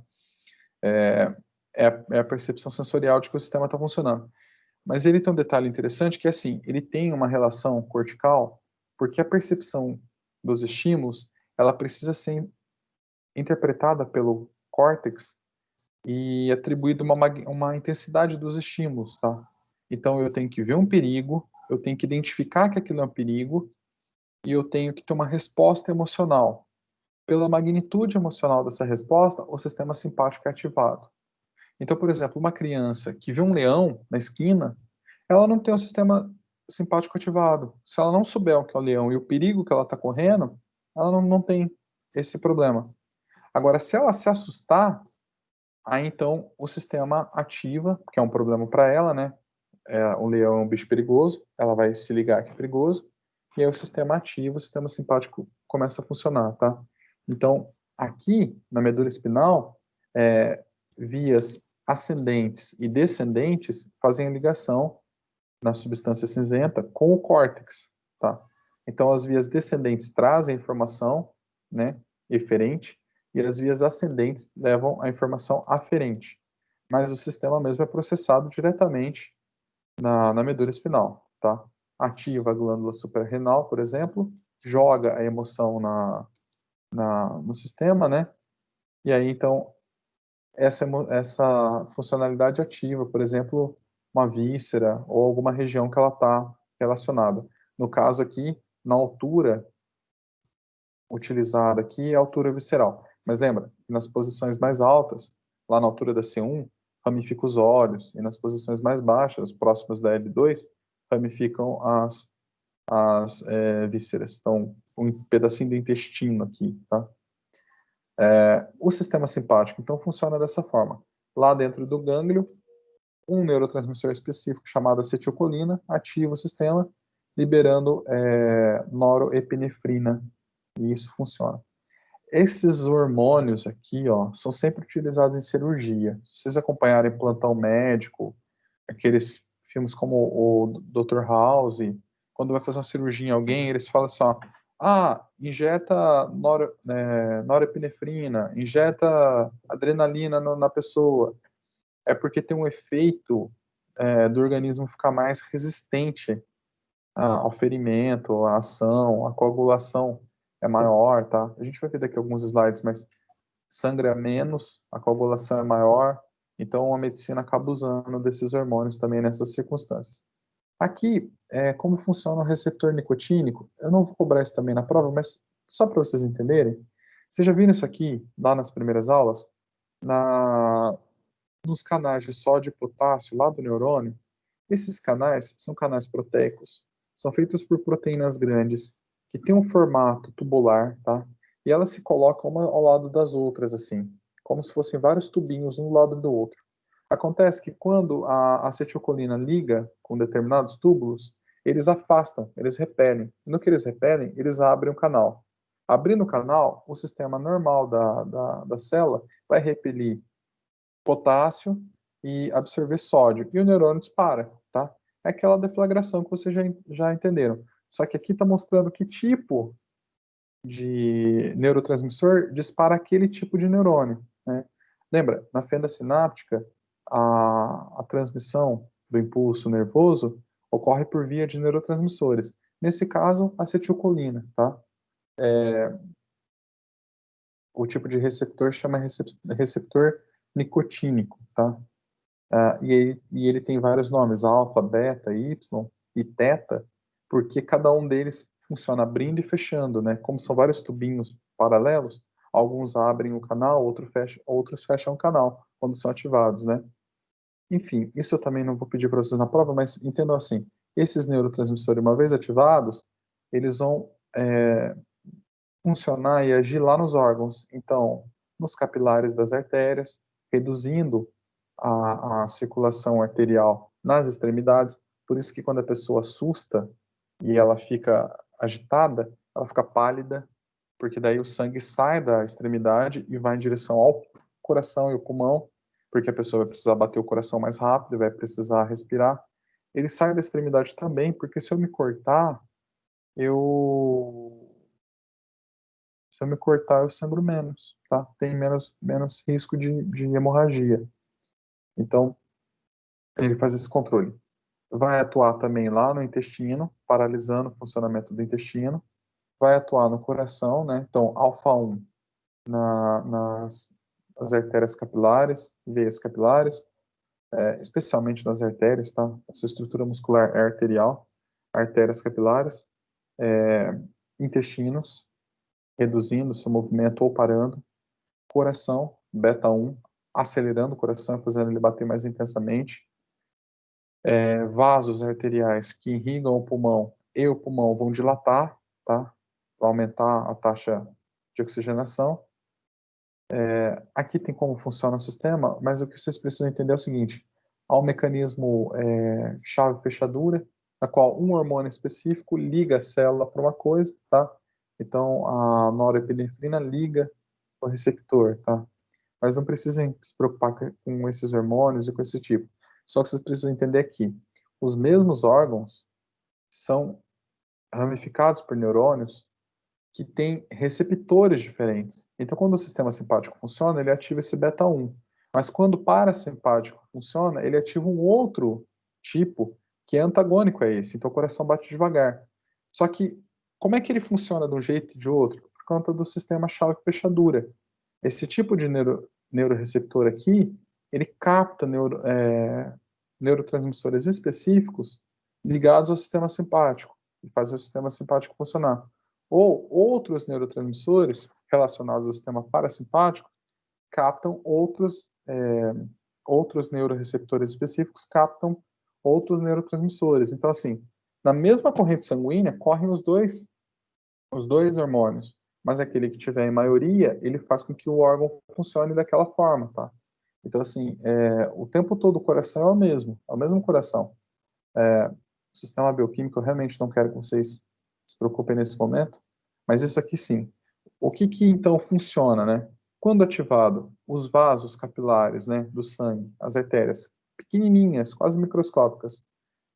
É a percepção sensorial de que o sistema está funcionando. Mas ele tem um detalhe interessante que, assim, ele tem uma relação cortical, porque a percepção dos estímulos, ela precisa ser interpretada pelo córtex e atribuída uma intensidade dos estímulos, tá? Então, eu tenho que ver um perigo, eu tenho que identificar que aquilo é um perigo, e eu tenho que ter uma resposta emocional. Pela magnitude emocional dessa resposta, o sistema simpático é ativado. Então, por exemplo, uma criança que vê um leão na esquina, ela não tem o sistema simpático ativado. Se ela não souber o que é o leão e o perigo que ela está correndo, ela não tem esse problema. Agora, se ela se assustar, aí então o sistema ativa, que é um problema para ela, né? O leão é um bicho perigoso, ela vai se ligar que é perigoso, e aí o sistema ativa, o sistema simpático começa a funcionar, tá? Então, aqui na medula espinal, vias ascendentes e descendentes fazem a ligação na substância cinzenta com o córtex, tá? Então, as vias descendentes trazem a informação, né, eferente, e as vias ascendentes levam a informação aferente. Mas o sistema mesmo é processado diretamente na medula espinal, tá? Ativa a glândula suprarrenal, por exemplo, joga a emoção no sistema, né? E aí, então, essa funcionalidade ativa, por exemplo, uma víscera ou alguma região que ela está relacionada. No caso aqui, na altura utilizada aqui é a altura visceral. Mas lembra, nas posições mais altas, lá na altura da C1, ramifica os olhos, e nas posições mais baixas, próximas da L2, ramificam as vísceras. Então, um pedacinho do intestino aqui, tá? O sistema simpático, então, funciona dessa forma. Lá dentro do gânglio, um neurotransmissor específico chamado acetilcolina ativa o sistema, liberando norepinefrina, e isso funciona. Esses hormônios aqui, ó, são sempre utilizados em cirurgia. Se vocês acompanharem Plantão Médico, aqueles filmes como o Dr. House, quando vai fazer uma cirurgia em alguém, eles falam assim, ó, injeta norepinefrina, injeta adrenalina na pessoa. É porque tem um efeito do organismo ficar mais resistente ao ferimento, à ação, à coagulação é maior, tá? A gente vai ver daqui alguns slides, mas sangra menos, a coagulação é maior, então a medicina acaba usando desses hormônios também nessas circunstâncias. Aqui, como funciona o receptor nicotínico, eu não vou cobrar isso também na prova, mas só para vocês entenderem, vocês já viram isso aqui, lá nas primeiras aulas? Nos canais de sódio e potássio, lá do neurônio, esses canais são canais proteicos, são feitos por proteínas grandes, que têm um formato tubular, tá? E elas se colocam uma ao lado das outras, assim, como se fossem vários tubinhos um do lado do outro. Acontece que quando a acetilcolina liga com determinados túbulos, eles afastam, eles repelem. E no que eles repelem, eles abrem um canal. Abrindo o canal, o sistema normal da célula vai repelir potássio e absorver sódio. E o neurônio dispara, tá? É aquela deflagração que vocês já entenderam. Só que aqui está mostrando que tipo de neurotransmissor dispara aquele tipo de neurônio, né? Lembra, na fenda sináptica, a transmissão do impulso nervoso ocorre por via de neurotransmissores. Nesse caso, acetilcolina, tá? O tipo de receptor chama receptor nicotínico, tá? E ele tem vários nomes, alfa, beta, y e teta, porque cada um deles funciona abrindo e fechando, né? Como são vários tubinhos paralelos, alguns abrem o canal, outros fecham o canal quando são ativados, né? Enfim, isso eu também não vou pedir para vocês na prova, mas entendam assim, esses neurotransmissores, uma vez ativados, eles vão funcionar e agir lá nos órgãos, então, nos capilares das artérias, reduzindo a circulação arterial nas extremidades. Por isso que quando a pessoa assusta e ela fica agitada, ela fica pálida, porque daí o sangue sai da extremidade e vai em direção ao coração e ao pulmão, porque a pessoa vai precisar bater o coração mais rápido, vai precisar respirar. Ele sai da extremidade também, porque se eu me cortar, eu sangro menos, tá? Tem menos risco de hemorragia. Então, ele faz esse controle. Vai atuar também lá no intestino, paralisando o funcionamento do intestino. Vai atuar no coração, né? Então, alfa 1 nas artérias capilares, veias capilares, especialmente nas artérias, tá? Essa estrutura muscular é arterial, artérias capilares, intestinos, reduzindo o seu movimento ou parando, coração, beta 1, acelerando o coração e fazendo ele bater mais intensamente, vasos arteriais que irrigam o pulmão e o pulmão vão dilatar, tá? Vai aumentar a taxa de oxigenação. Aqui tem como funciona o sistema, mas o que vocês precisam entender é o seguinte: há um mecanismo chave-fechadura, na qual um hormônio específico liga a célula para uma coisa, tá? Então, a norepinefrina liga o receptor, tá? Mas não precisem se preocupar com esses hormônios e com esse tipo. Só que vocês precisam entender aqui: os mesmos órgãos são ramificados por neurônios que têm receptores diferentes. Então, quando o sistema simpático funciona, ele ativa esse beta 1. Mas quando o parasimpático funciona, ele ativa um outro tipo que é antagônico a esse. Então, o coração bate devagar. Só que, como é que ele funciona de um jeito e de outro? Por conta do sistema chave-fechadura. Esse tipo de neuroreceptor aqui, ele capta neurotransmissores específicos ligados ao sistema simpático e faz o sistema simpático funcionar. Ou outros neurotransmissores relacionados ao sistema parasimpático captam outros neuroreceptores específicos, captam outros neurotransmissores. Então, assim, na mesma corrente sanguínea correm os dois hormônios, mas aquele que tiver em maioria, ele faz com que o órgão funcione daquela forma, tá? Então, assim, o tempo todo o coração é o mesmo coração. O sistema bioquímico, eu realmente não quero que vocês se preocupem nesse momento, mas isso aqui sim. O que então funciona, né? Quando ativado, os vasos capilares, né, do sangue, as artérias, pequenininhas, quase microscópicas,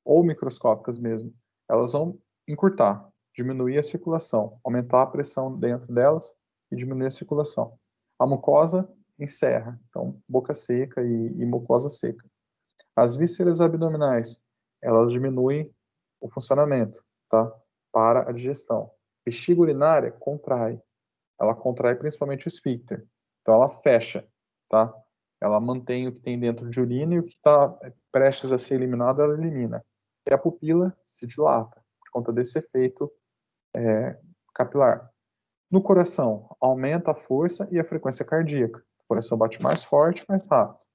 ou microscópicas mesmo, elas vão encurtar, diminuir a circulação, aumentar a pressão dentro delas e diminuir a circulação. A mucosa encerra, então boca seca e mucosa seca. As vísceras abdominais, elas diminuem o funcionamento, tá? Para a digestão. Bexiga urinária contrai. Ela contrai principalmente o esfíncter. Então ela fecha, tá? Ela mantém o que tem dentro de urina e o que está prestes a ser eliminado, ela elimina. E a pupila se dilata, por conta desse efeito capilar. No coração, aumenta a força e a frequência cardíaca. O coração bate mais forte, mais rápido.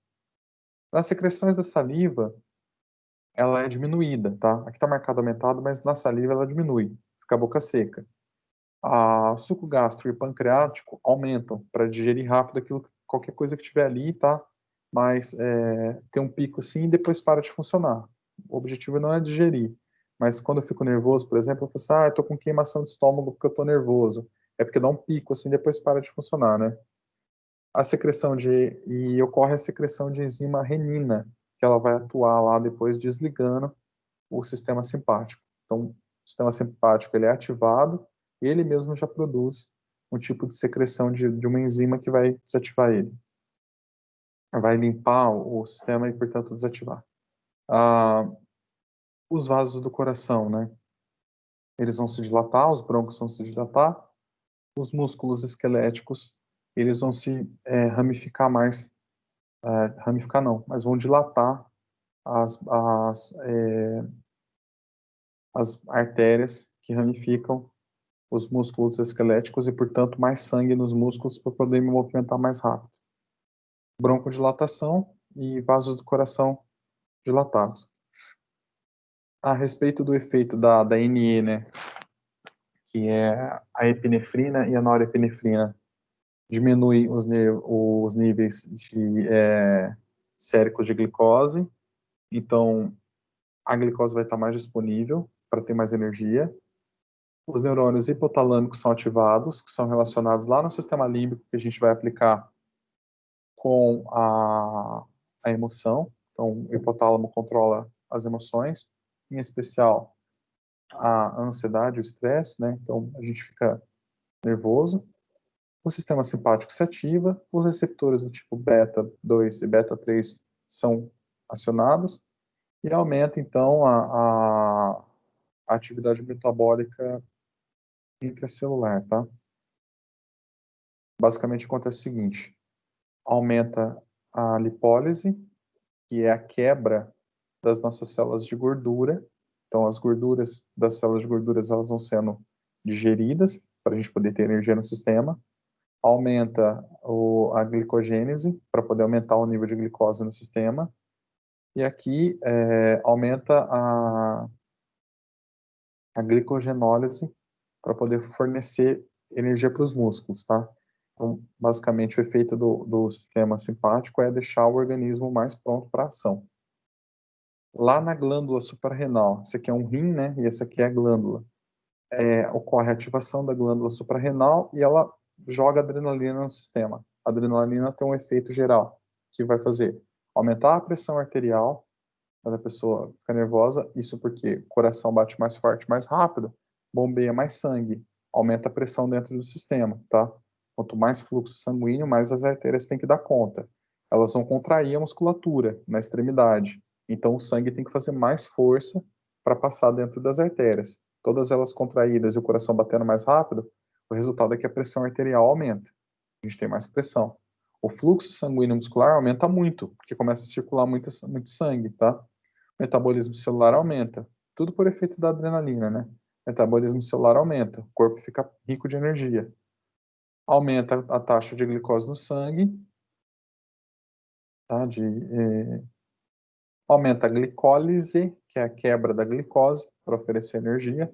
Nas secreções da saliva, ela é diminuída, tá? Aqui está marcado aumentado, mas na saliva ela diminui, fica a boca seca. O suco gástrico e pancreático aumentam para digerir rápido qualquer coisa que tiver ali, tá? Mas tem um pico assim e depois para de funcionar. O objetivo não é digerir, mas quando eu fico nervoso, por exemplo, eu falo assim, eu tô com queimação de estômago porque eu tô nervoso. É porque dá um pico assim e depois para de funcionar, né? E ocorre a secreção de enzima renina, que ela vai atuar lá depois desligando o sistema simpático. Então, o sistema simpático ele é ativado e ele mesmo já produz um tipo de secreção de uma enzima que vai desativar ele. Vai limpar o sistema e, portanto, desativar. Os vasos do coração, né? Eles vão se dilatar, os brônquios vão se dilatar, os músculos esqueléticos, eles vão se ramificar mais, ramificar não, mas vão dilatar as artérias que ramificam os músculos esqueléticos e, portanto, mais sangue nos músculos para poder me movimentar mais rápido. Broncodilatação e vasos do coração dilatados. A respeito do efeito da NE, né, que é a epinefrina e a norepinefrina, diminui os níveis de séricos de glicose, então a glicose vai estar mais disponível para ter mais energia. os neurônios hipotalâmicos são ativados, que são relacionados lá no sistema límbico, que a gente vai aplicar com a emoção. Então, o hipotálamo controla as emoções, em especial a ansiedade, o estresse, né? Então, a gente fica nervoso. O sistema simpático se ativa, os receptores do tipo beta 2 e beta 3 são acionados e aumenta, então, a atividade metabólica intracelular, tá? Basicamente acontece o seguinte: aumenta a lipólise, que é a quebra das nossas células de gordura. Então, as gorduras das células de gorduras, elas vão sendo digeridas para a gente poder ter energia no sistema. Aumenta a glicogênese, para poder aumentar o nível de glicose no sistema. E aqui aumenta a glicogenólise, para poder fornecer energia para os músculos, tá? Então, basicamente, o efeito do sistema simpático é deixar o organismo mais pronto para ação. Lá na glândula suprarrenal, esse aqui é um rim, né? E esse aqui é a glândula. Ocorre a ativação da glândula suprarrenal e ela joga adrenalina no sistema. A adrenalina tem um efeito geral, que vai fazer aumentar a pressão arterial, quando a pessoa fica nervosa, isso porque o coração bate mais forte, mais rápido, bombeia mais sangue, aumenta a pressão dentro do sistema, tá? Quanto mais fluxo sanguíneo, mais as artérias têm que dar conta. Elas vão contrair a musculatura na extremidade. Então o sangue tem que fazer mais força para passar dentro das artérias. Todas elas contraídas e o coração batendo mais rápido, o resultado é que a pressão arterial aumenta. A gente tem mais pressão. O fluxo sanguíneo muscular aumenta muito, porque começa a circular muito sangue, tá? O metabolismo celular aumenta. Tudo por efeito da adrenalina, né? O metabolismo celular aumenta, o corpo fica rico de energia. Aumenta a taxa de glicose no sangue, tá? Aumenta a glicólise, que é a quebra da glicose, para oferecer energia.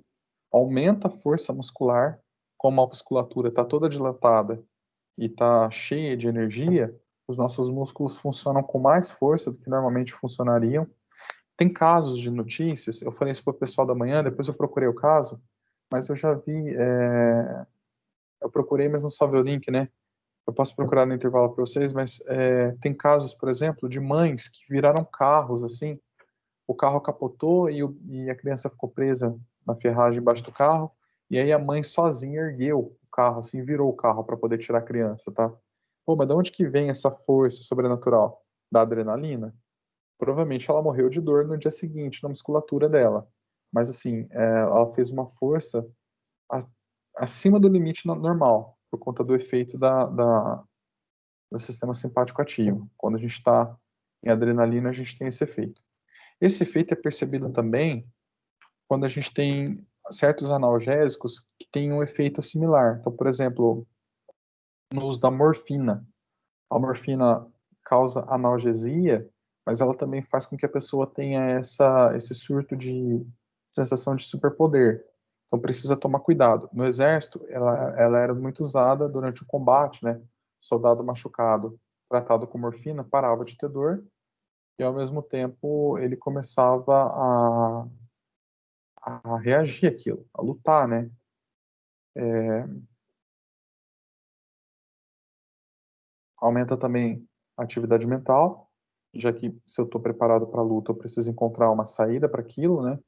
Aumenta a força muscular, como a musculatura está toda dilatada e está cheia de energia, os nossos músculos funcionam com mais força do que normalmente funcionariam. Tem casos de notícias, eu falei isso para o pessoal da manhã, depois eu procurei o caso, mas eu já vi, eu procurei, mas não salvei o link, né? Eu posso procurar no intervalo para vocês, mas tem casos, por exemplo, de mães que viraram carros, assim, o carro capotou e a criança ficou presa na ferragem embaixo do carro, e aí a mãe sozinha ergueu o carro, assim, virou o carro para poder tirar a criança, tá? Pô, mas de onde que vem essa força sobrenatural? Da adrenalina? Provavelmente ela morreu de dor no dia seguinte, na musculatura dela. Mas, assim, ela fez uma força acima do limite normal, por conta do efeito do sistema simpático ativo. Quando a gente está em adrenalina, a gente tem esse efeito. Esse efeito é percebido também quando a gente tem certos analgésicos que têm um efeito similar. Então, por exemplo, no uso da morfina. A morfina causa analgesia, mas ela também faz com que a pessoa tenha esse surto de sensação de superpoder. Então precisa tomar cuidado. No exército, ela era muito usada durante o combate, né? Soldado machucado, tratado com morfina, parava de ter dor e ao mesmo tempo ele começava a reagir àquilo, a lutar, né? Aumenta também a atividade mental, já que se eu estou preparado para a luta, eu preciso encontrar uma saída para aquilo, né?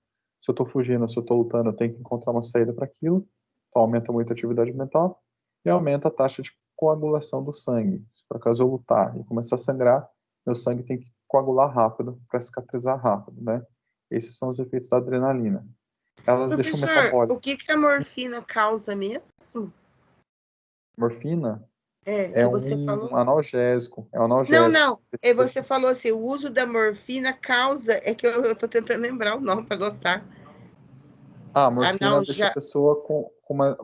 Se eu estou fugindo, se eu estou lutando, eu tenho que encontrar uma saída para aquilo. Então aumenta muito a atividade mental e aumenta a taxa de coagulação do sangue. Se por acaso eu lutar e começar a sangrar, meu sangue tem que coagular rápido para cicatrizar rápido, né? Esses são os efeitos da adrenalina. Elas deixam o Professor, metabólico. o que a morfina causa mesmo? Morfina é Que você um falou? analgésico, é um Não, analgésico. não. Você falou assim, o uso da morfina causa. É que eu estou tentando lembrar o nome para anotar. A morfina deixa a Analja... pessoa com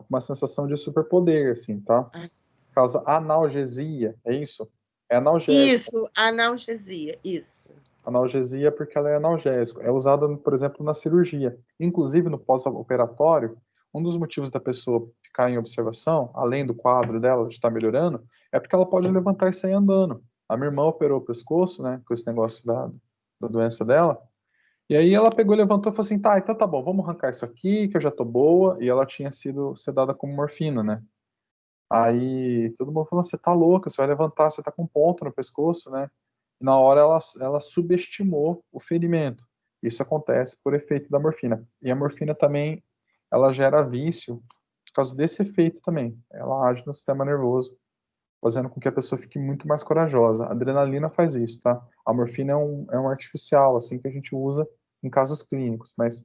uma sensação de superpoder, assim, tá? Causa analgesia, é isso? É analgésico. Isso, analgesia, isso. Analgesia porque ela é analgésico. É usada, por exemplo, na cirurgia. Inclusive, no pós-operatório, um dos motivos da pessoa ficar em observação, além do quadro dela de estar melhorando, é porque ela pode levantar e sair andando. A minha irmã operou o pescoço, né, com esse negócio da doença dela, E aí ela pegou, levantou e falou assim, tá, então tá bom, vamos arrancar isso aqui, que eu já tô boa. E ela tinha sido sedada com morfina, né? Aí todo mundo falou, você tá louca, você vai levantar, você tá com um ponto no pescoço, né? E na hora ela subestimou o ferimento. Isso acontece por efeito da morfina. E a morfina também, ela gera vício por causa desse efeito também. Ela age no sistema nervoso, fazendo com que a pessoa fique muito mais corajosa. A adrenalina faz isso, tá? A morfina é um artificial, assim, que a gente usa em casos clínicos, mas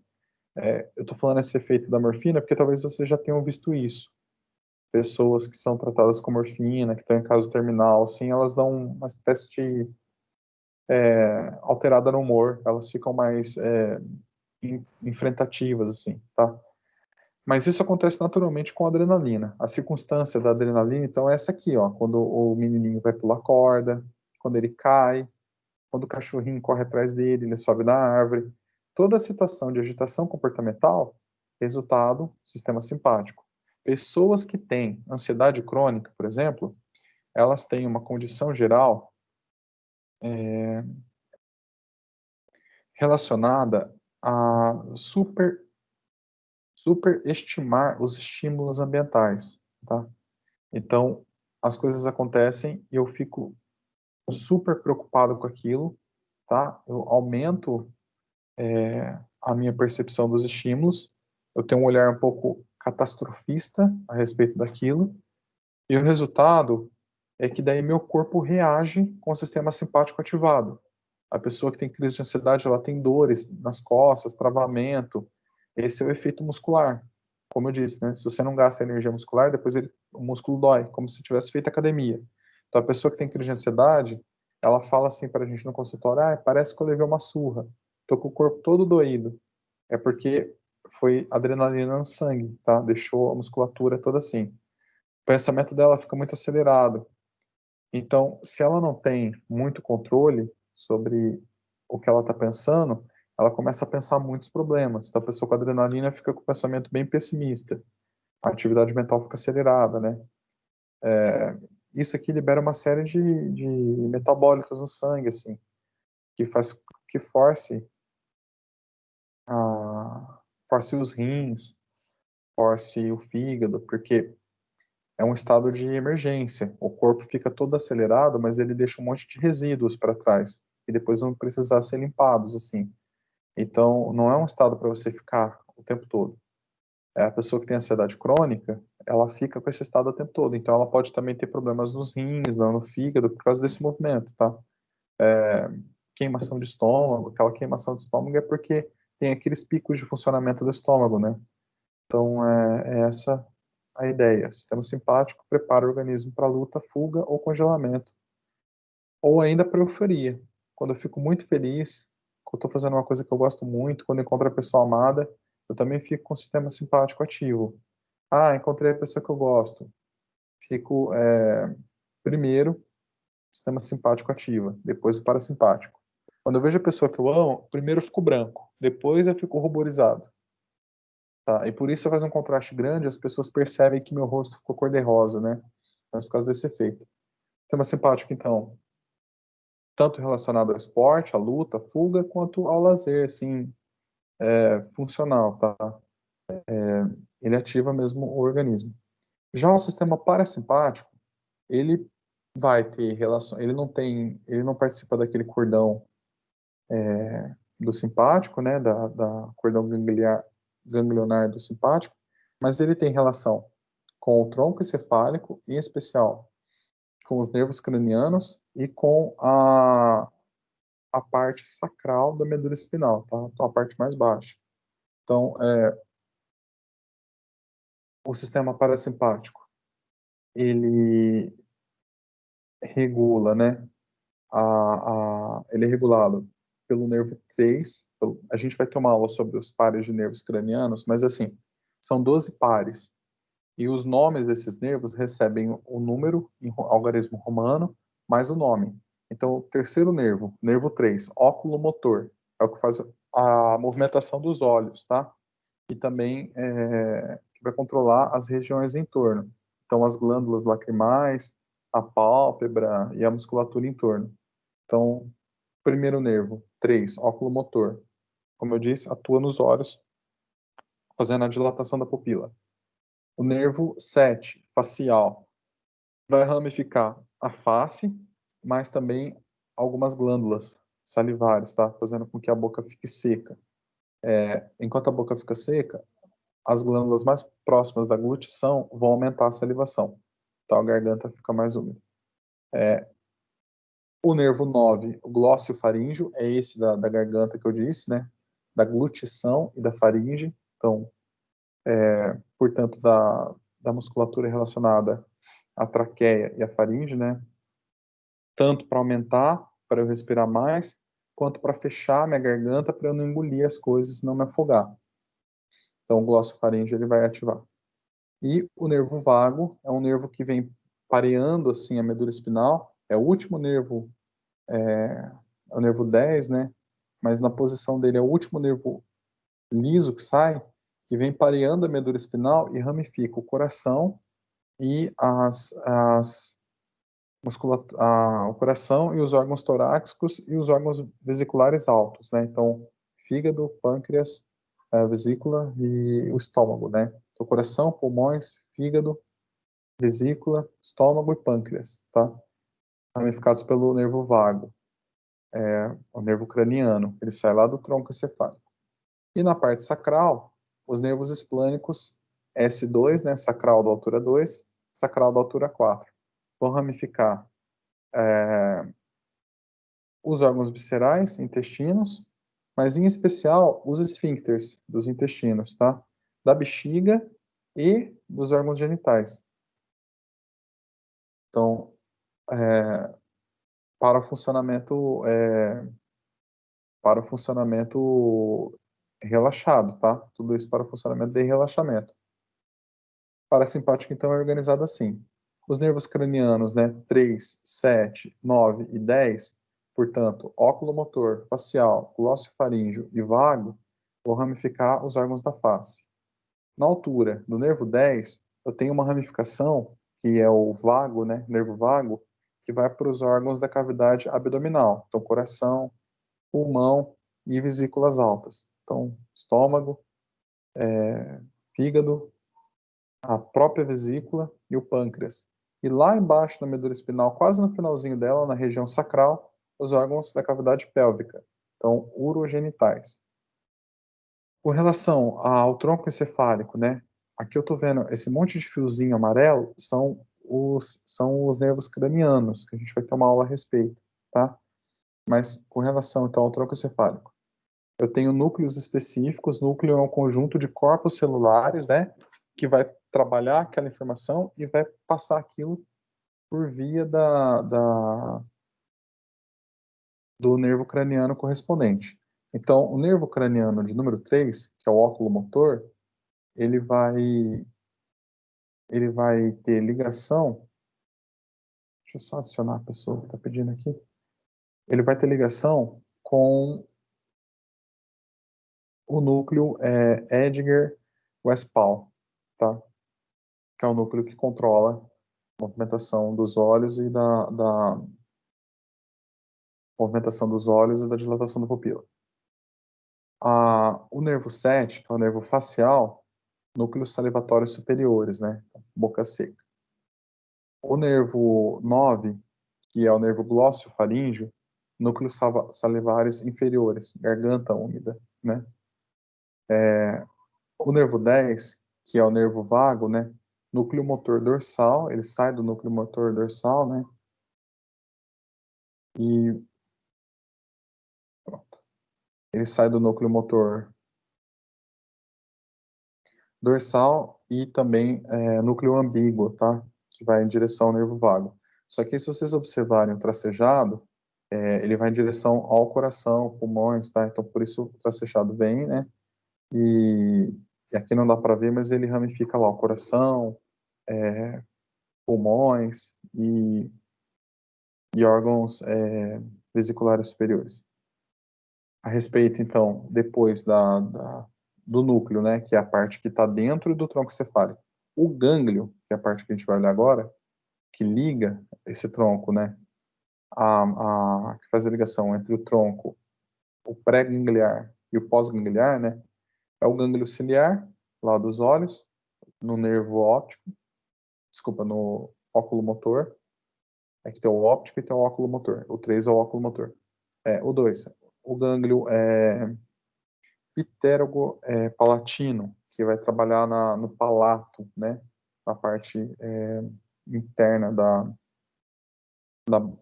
eu tô falando esse efeito da morfina porque talvez vocês já tenham visto isso. Pessoas que são tratadas com morfina, que estão em caso terminal, assim, elas dão uma espécie de alterada no humor, elas ficam mais enfrentativas, assim, tá? Mas isso acontece naturalmente com a adrenalina. A circunstância da adrenalina, então, é essa aqui, ó, quando o menininho vai pular corda, quando ele cai, quando o cachorrinho corre atrás dele, ele sobe na árvore. Toda a situação de agitação comportamental, resultado, sistema simpático. Pessoas que têm ansiedade crônica, por exemplo, elas têm uma condição geral relacionada a superestimar os estímulos ambientais, tá? Então, as coisas acontecem e eu fico super preocupado com aquilo, tá? Eu aumento a minha percepção dos estímulos, eu tenho um olhar um pouco catastrofista a respeito daquilo, e o resultado é que daí meu corpo reage com o sistema simpático ativado. A pessoa que tem crise de ansiedade, ela tem dores nas costas, travamento. Esse é o efeito muscular. Como eu disse, né? Se você não gasta energia muscular, depois o músculo dói, como se tivesse feito academia. Então, a pessoa que tem crise de ansiedade, ela fala assim para a gente no consultório, parece que eu levei uma surra. Tô com o corpo todo doído. É porque foi adrenalina no sangue, tá? Deixou a musculatura toda assim. O pensamento dela fica muito acelerado. Então, se ela não tem muito controle sobre o que ela está pensando, ela começa a pensar muitos problemas. Então, a pessoa com adrenalina fica com o pensamento bem pessimista. A atividade mental fica acelerada, né? Isso aqui libera uma série de metabólitos no sangue, assim, que faz que force os rins, force o fígado, porque é um estado de emergência. O corpo fica todo acelerado, mas ele deixa um monte de resíduos para trás e depois vão precisar ser limpados, assim. Então, não é um estado para você ficar o tempo todo. A pessoa que tem ansiedade crônica, ela fica com esse estado o tempo todo. Então, ela pode também ter problemas nos rins, no fígado, por causa desse movimento, tá? Queimação de estômago, aquela queimação de estômago é porque tem aqueles picos de funcionamento do estômago, né? Então, é essa a ideia. O sistema simpático prepara o organismo para luta, fuga ou congelamento. Ou ainda para euforia. Quando eu fico muito feliz, quando eu estou fazendo uma coisa que eu gosto muito, quando eu encontro a pessoa amada, eu também fico com o sistema simpático ativo. Encontrei a pessoa que eu gosto. Fico, primeiro, sistema simpático ativo, depois o parasimpático. Quando eu vejo a pessoa que eu amo, primeiro eu fico branco, depois eu fico ruborizado. Tá? E por isso faz um contraste grande, as pessoas percebem que meu rosto ficou cor-de-rosa, né? Mas por causa desse efeito. Sistema simpático, então, tanto relacionado ao esporte, à luta, à fuga, quanto ao lazer, assim, funcional, tá? Ele ativa mesmo o organismo. Já o sistema parasimpático, ele vai ter relação, ele não participa daquele cordão do simpático, né, da cordão ganglionar do simpático, mas ele tem relação com o tronco encefálico, em especial com os nervos cranianos e com a parte sacral da medula espinal, tá? Então, a parte mais baixa. Então, o sistema parasimpático, ele regula, né? Ele é regulado pelo nervo 3. A gente vai ter uma aula sobre os pares de nervos cranianos, mas assim, são 12 pares. E os nomes desses nervos recebem o número em algarismo romano mais o nome. Então, o terceiro nervo, nervo 3, óculo motor, é o que faz a movimentação dos olhos, tá? E também que vai controlar as regiões em torno. Então, as glândulas lacrimais, a pálpebra e a musculatura em torno. Então, primeiro nervo, 3, óculo motor. como eu disse, atua nos olhos, fazendo a dilatação da pupila. O nervo 7, facial, vai ramificar a face, mas também algumas glândulas salivares, tá? Fazendo com que a boca fique seca. Enquanto a boca fica seca, as glândulas mais próximas da glutição vão aumentar a salivação. Então a garganta fica mais úmida. O nervo 9, o glóssio-faríngeo, é esse da garganta que eu disse, né? Da glutição e da faringe. Então, portanto, da musculatura relacionada à traqueia e à faringe, né? Tanto para aumentar, para eu respirar mais, quanto para fechar minha garganta para eu não engolir as coisas e não me afogar. Então, o glóssio-faríngeo ele vai ativar. E o nervo vago é um nervo que vem pareando assim a medula espinal, é o último nervo, é o nervo 10, né? Mas na posição dele é o último nervo liso que sai, que vem pareando a medula espinal e ramifica o coração e o coração e os órgãos torácicos e os órgãos vesiculares altos, né? Então, fígado, pâncreas, a vesícula e o estômago, né? Então, coração, pulmões, fígado, vesícula, estômago e pâncreas, tá? Ramificados pelo nervo vago, o nervo craniano, ele sai lá do tronco encefálico. E na parte sacral, os nervos esplânicos, S2, né? Sacral da altura 2, sacral da altura 4. Vão ramificar os órgãos viscerais, intestinos, mas em especial os esfíncteres dos intestinos, tá? Da bexiga e dos órgãos genitais. Então, para o funcionamento relaxado, tá? Tudo isso para o funcionamento de relaxamento. Parasimpático, então, é organizado assim. Os nervos cranianos, né? 3, 7, 9 e 10, portanto, óculomotor, facial, glossofaríngeo e vago, vão ramificar os órgãos da face. Na altura do nervo 10, eu tenho uma ramificação, que é o vago, né? Nervo vago, que vai para os órgãos da cavidade abdominal. Então, coração, pulmão e vesículas altas. Então, estômago, fígado, a própria vesícula e o pâncreas. E lá embaixo na medula espinal, quase no finalzinho dela, na região sacral, os órgãos da cavidade pélvica, então urogenitais. Com relação ao tronco encefálico, né? Aqui eu estou vendo esse monte de fiozinho amarelo, são os nervos cranianos, que a gente vai ter uma aula a respeito, tá? Mas com relação então ao tronco encefálico, eu tenho núcleos específicos. Núcleo é um conjunto de corpos celulares, né? Que vai trabalhar aquela informação e vai passar aquilo por via do nervo craniano correspondente. Então, o nervo craniano de número 3, que é o óculo motor, ele vai ter ligação. Deixa eu só adicionar a pessoa que está pedindo aqui. Ele vai ter ligação com o núcleo Edgar-Westphal, tá? Que é o núcleo que controla a movimentação dos olhos e da movimentação dos olhos e da dilatação da pupila. O nervo 7, que é o nervo facial, núcleos salivatórios superiores, né? Boca seca. O nervo 9, que é o nervo glóssio-faríngeo, núcleos salivares inferiores, garganta úmida, né? O nervo 10, que é o nervo vago, né? Núcleo motor dorsal, ele sai do núcleo motor dorsal, né? E pronto. Ele sai do núcleo motor dorsal e também núcleo ambíguo, tá? Que vai em direção ao nervo vago. Só que se vocês observarem o tracejado, ele vai em direção ao coração, pulmões, tá? Então por isso o tracejado vem, né? E aqui não dá para ver, mas ele ramifica lá o coração, pulmões e órgãos vesiculares superiores. A respeito, então, depois do núcleo, né, que é a parte que está dentro do tronco cefálico. O gânglio, que é a parte que a gente vai olhar agora, que liga esse tronco, né, que faz a ligação entre o tronco, o pré-gangliar e o pós-gangliar, né? É o gânglio ciliar, lá dos olhos, no nervo óptico, desculpa, no óculo motor. É que tem o óptico e tem o óculo motor. O 3 é o óculo motor. O 2, o gânglio pterygopalatino, que vai trabalhar no palato, né? Na parte interna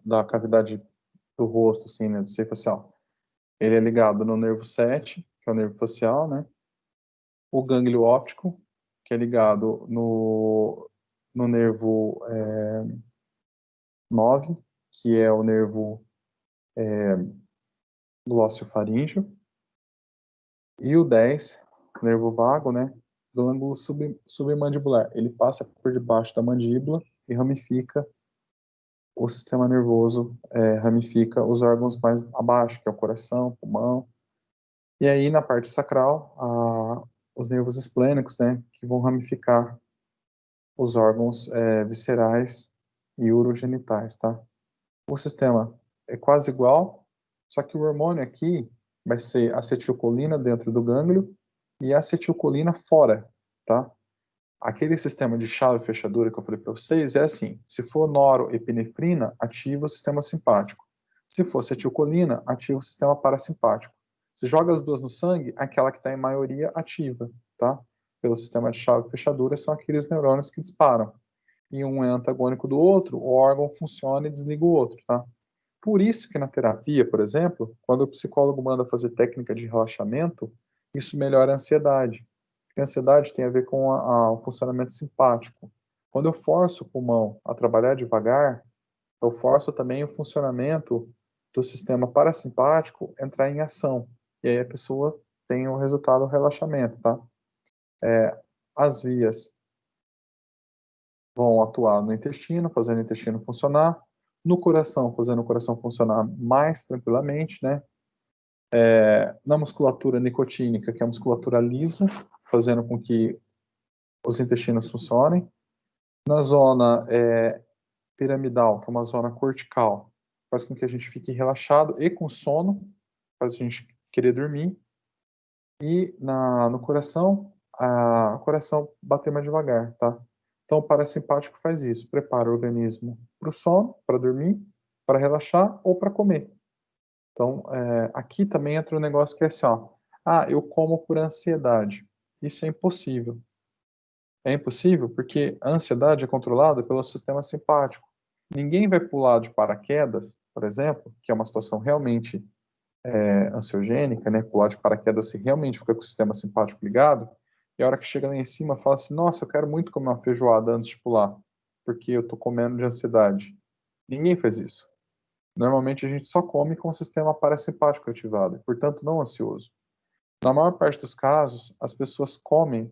da cavidade do rosto, assim, né? Do seio facial. Ele é ligado no nervo 7, que é o nervo facial, né? O gânglio óptico, que é ligado no nervo 9, que é o nervo glósseo-faríngeo. E o 10, nervo vago, né? Glândula submandibular. Ele passa por debaixo da mandíbula e ramifica o sistema nervoso, ramifica os órgãos mais abaixo, que é o coração, pulmão. E aí, na parte sacral, os nervos esplênicos, né? Que vão ramificar os órgãos viscerais e urogenitais, tá? O sistema é quase igual, só que o hormônio aqui vai ser acetilcolina dentro do gânglio e acetilcolina fora, tá? Aquele sistema de chave e fechadura que eu falei para vocês é assim: se for norepinefrina, ativa o sistema simpático. Se for acetilcolina, ativa o sistema parasimpático. Se joga as duas no sangue, aquela que está em maioria ativa, tá? Pelo sistema de chave e fechadura, são aqueles neurônios que disparam. E um é antagônico do outro, o órgão funciona e desliga o outro, tá? Por isso que na terapia, por exemplo, quando o psicólogo manda fazer técnica de relaxamento, isso melhora a ansiedade. Porque a ansiedade tem a ver com o funcionamento simpático. Quando eu forço o pulmão a trabalhar devagar, eu forço também o funcionamento do sistema parasimpático entrar em ação. E aí a pessoa tem o resultado do relaxamento, tá? As vias vão atuar no intestino, fazendo o intestino funcionar, no coração, fazendo o coração funcionar mais tranquilamente, né? Na musculatura nicotínica, que é a musculatura lisa, fazendo com que os intestinos funcionem. Na zona piramidal, que é uma zona cortical, faz com que a gente fique relaxado e com sono, faz a gente querer dormir. E no coração, o coração bater mais devagar, tá? Então, o parasimpático faz isso, prepara o organismo para o sono, para dormir, para relaxar ou para comer. Então, aqui também entra um negócio que é assim, ó, eu como por ansiedade. Isso é impossível. É impossível porque a ansiedade é controlada pelo sistema simpático. Ninguém vai pular de paraquedas, por exemplo, que é uma situação realmente ansiogênica, né? Pular de paraquedas se realmente fica com o sistema simpático ligado, e a hora que chega lá em cima fala assim, nossa, eu quero muito comer uma feijoada antes de pular, porque eu tô comendo de ansiedade. Ninguém faz isso. Normalmente a gente só come com o sistema parasimpático ativado, portanto não ansioso. Na maior parte dos casos, as pessoas comem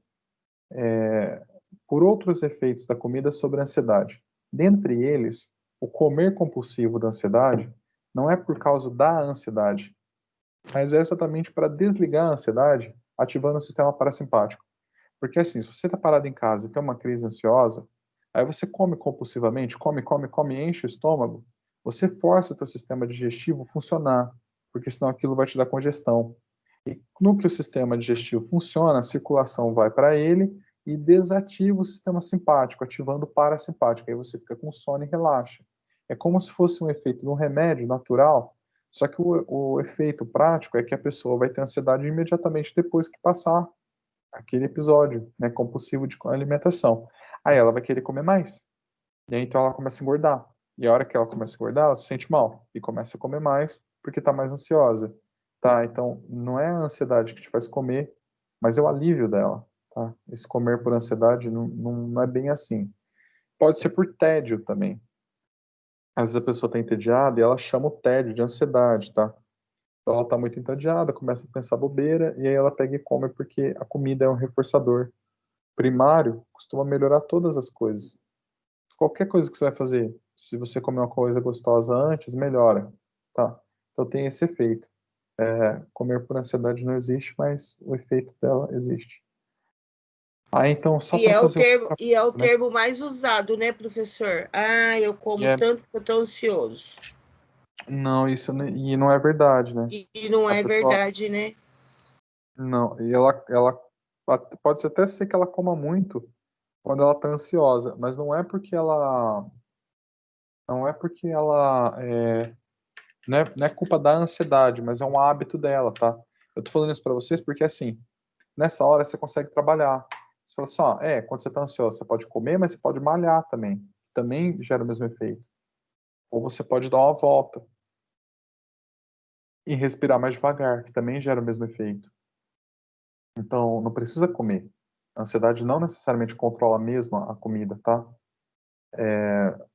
por outros efeitos da comida sobre a ansiedade. Dentre eles, o comer compulsivo da ansiedade não é por causa da ansiedade, mas é exatamente para desligar a ansiedade, ativando o sistema parasimpático. Porque assim, se você está parado em casa e tem uma crise ansiosa, aí você come compulsivamente, come, enche o estômago, você força o teu sistema digestivo funcionar, porque senão aquilo vai te dar congestão. E no que o sistema digestivo funciona, a circulação vai para ele e desativa o sistema simpático, ativando o parasimpático. Aí você fica com sono e relaxa. É como se fosse um efeito de um remédio natural, só que o efeito prático é que a pessoa vai ter ansiedade imediatamente depois que passar aquele episódio, né, compulsivo de alimentação. Aí ela vai querer comer mais. E aí então ela começa a engordar. E a hora que ela começa a engordar, ela se sente mal e começa a comer mais porque está mais ansiosa. Tá? Então não é a ansiedade que te faz comer, mas é o alívio dela. Tá? Esse comer por ansiedade não é bem assim. Pode ser por tédio também. Às vezes a pessoa está entediada e ela chama o tédio de ansiedade, tá? Então ela está muito entediada, começa a pensar bobeira e aí ela pega e come porque a comida é um reforçador primário, costuma melhorar todas as coisas. Qualquer coisa que você vai fazer, se você comer uma coisa gostosa antes, melhora, tá? Então tem esse efeito. Comer por ansiedade não existe, mas o efeito dela existe. Então, só para fazer E é o termo mais usado, né, professor? Eu como tanto porque eu estou ansioso. Não, isso e não é verdade, né? E não é verdade, né? Não, e ela pode até ser que ela coma muito quando ela tá ansiosa, mas não é porque ela não é culpa da ansiedade, mas é um hábito dela, tá? Eu tô falando isso pra vocês porque assim, nessa hora você consegue trabalhar. Você fala assim, ó, quando você tá ansioso, você pode comer, mas você pode malhar também. Também gera o mesmo efeito. Ou você pode dar uma volta e respirar mais devagar, que também gera o mesmo efeito. Então, não precisa comer. A ansiedade não necessariamente controla mesmo a comida, tá?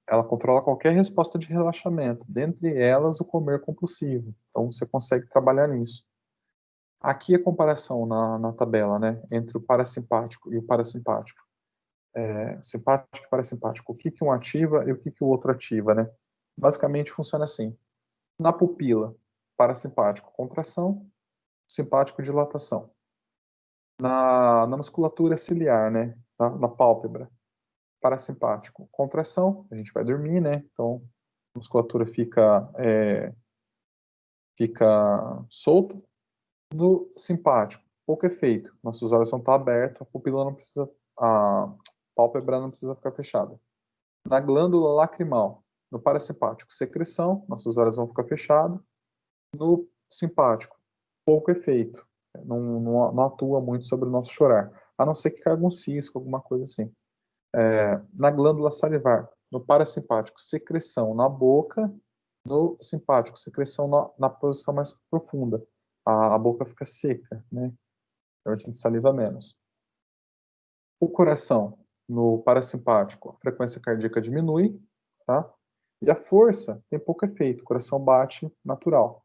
Ela controla qualquer resposta de relaxamento, dentre elas o comer compulsivo. Então, você consegue trabalhar nisso. Aqui a comparação na tabela, né, entre o parasimpático e o parasimpático. Simpático e parasimpático. O que um ativa e o que o outro ativa, né? Basicamente funciona assim. Na pupila, parasimpático, contração, simpático, dilatação. Na musculatura ciliar, né? Na pálpebra, parasimpático, contração, a gente vai dormir, né? Então, a musculatura fica solta. No simpático, pouco efeito. Nossos olhos vão estar abertos, a pálpebra não precisa ficar fechada. Na glândula lacrimal, no parasimpático, secreção, nossos olhos vão ficar fechados. No simpático, pouco efeito. Não atua muito sobre o nosso chorar. A não ser que caiga um cisco, alguma coisa assim. Na glândula salivar, no parasimpático, secreção na boca. No simpático, secreção na posição mais profunda. A boca fica seca, né? Então a gente saliva menos. O coração, no parasimpático, a frequência cardíaca diminui, tá? E a força tem pouco efeito, o coração bate natural.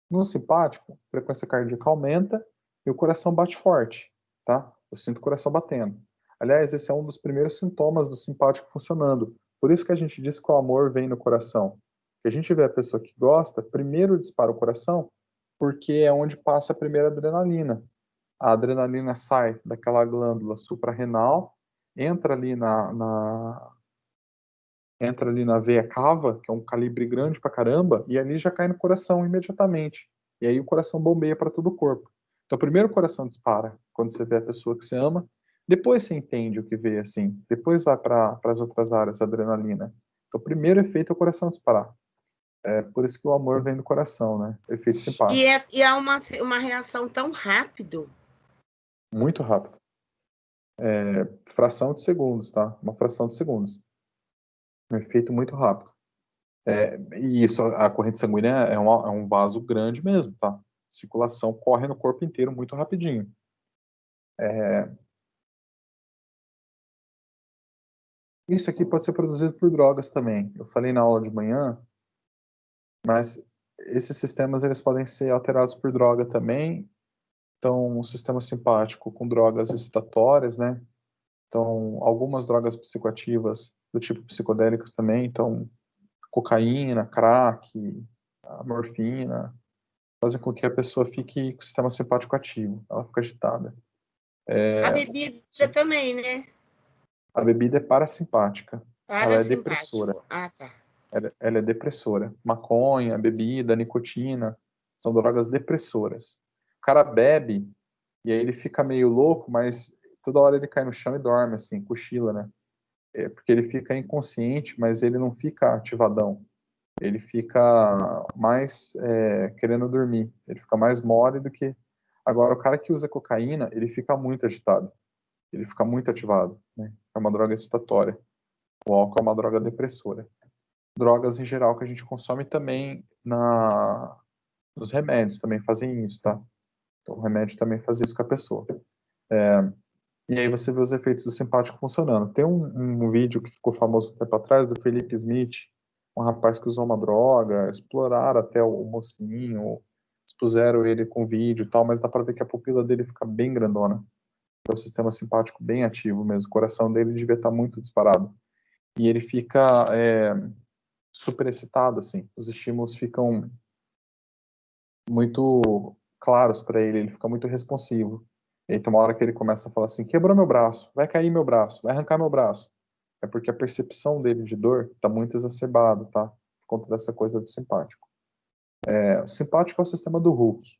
No simpático, a frequência cardíaca aumenta e o coração bate forte, tá? Eu sinto o coração batendo. Aliás, esse é um dos primeiros sintomas do simpático funcionando. Por isso que a gente diz que o amor vem no coração. Que a gente vê a pessoa que gosta, primeiro dispara o coração, porque é onde passa a primeira adrenalina. A adrenalina sai daquela glândula suprarrenal, entra ali na veia cava, que é um calibre grande pra caramba, e ali já cai no coração imediatamente. E aí o coração bombeia para todo o corpo. Então, primeiro o coração dispara quando você vê a pessoa que você ama, depois você entende o que vê, assim, depois vai para as outras áreas, a adrenalina. Então, o primeiro efeito é o coração disparar. É por isso que o amor vem do coração, né? Efeito simpático. E é uma reação tão rápido. Muito rápido. Fração de segundos, tá? Uma fração de segundos. Um efeito muito rápido. E isso, a corrente sanguínea é um vaso grande mesmo, tá? A circulação corre no corpo inteiro muito rapidinho. Isso aqui pode ser produzido por drogas também. Eu falei na aula de manhã, mas esses sistemas eles podem ser alterados por droga também. Então, um sistema simpático com drogas excitatórias, né? Então, algumas drogas psicoativas do tipo psicodélicas também. Então, cocaína, crack, a morfina, fazem com que a pessoa fique com o sistema simpático ativo. Ela fica agitada. A bebida também, né? A bebida é parasimpática. Ela é depressora. Parasimpático. Ah, tá. Ela é depressora. Maconha, bebida, nicotina, são drogas depressoras. O cara bebe e aí ele fica meio louco, mas toda hora ele cai no chão e dorme, assim, cochila, né? Porque ele fica inconsciente, mas ele não fica ativadão. Ele fica mais querendo dormir. Ele fica mais mole do que... Agora, o cara que usa cocaína, ele fica muito agitado. Ele fica muito ativado, né? É uma droga excitatória. O álcool é uma droga depressora. Drogas em geral que a gente consome também nos remédios também fazem isso, tá? Então, o remédio também faz isso com a pessoa. E aí você vê os efeitos do simpático funcionando. Tem um vídeo que ficou famoso um tempo atrás, do Felipe Smith, um rapaz que usou uma droga, exploraram até o mocinho, expuseram ele com vídeo e tal, mas dá pra ver que a pupila dele fica bem grandona. É o sistema simpático bem ativo mesmo. O coração dele devia estar muito disparado. E ele fica super excitado, assim. Os estímulos ficam muito claros para ele, ele fica muito responsivo. E aí tem uma hora que ele começa a falar assim, quebrou meu braço, vai cair meu braço, vai arrancar meu braço. É porque a percepção dele de dor está muito exacerbada, tá? Por conta dessa coisa do simpático. O simpático é o sistema do Hulk.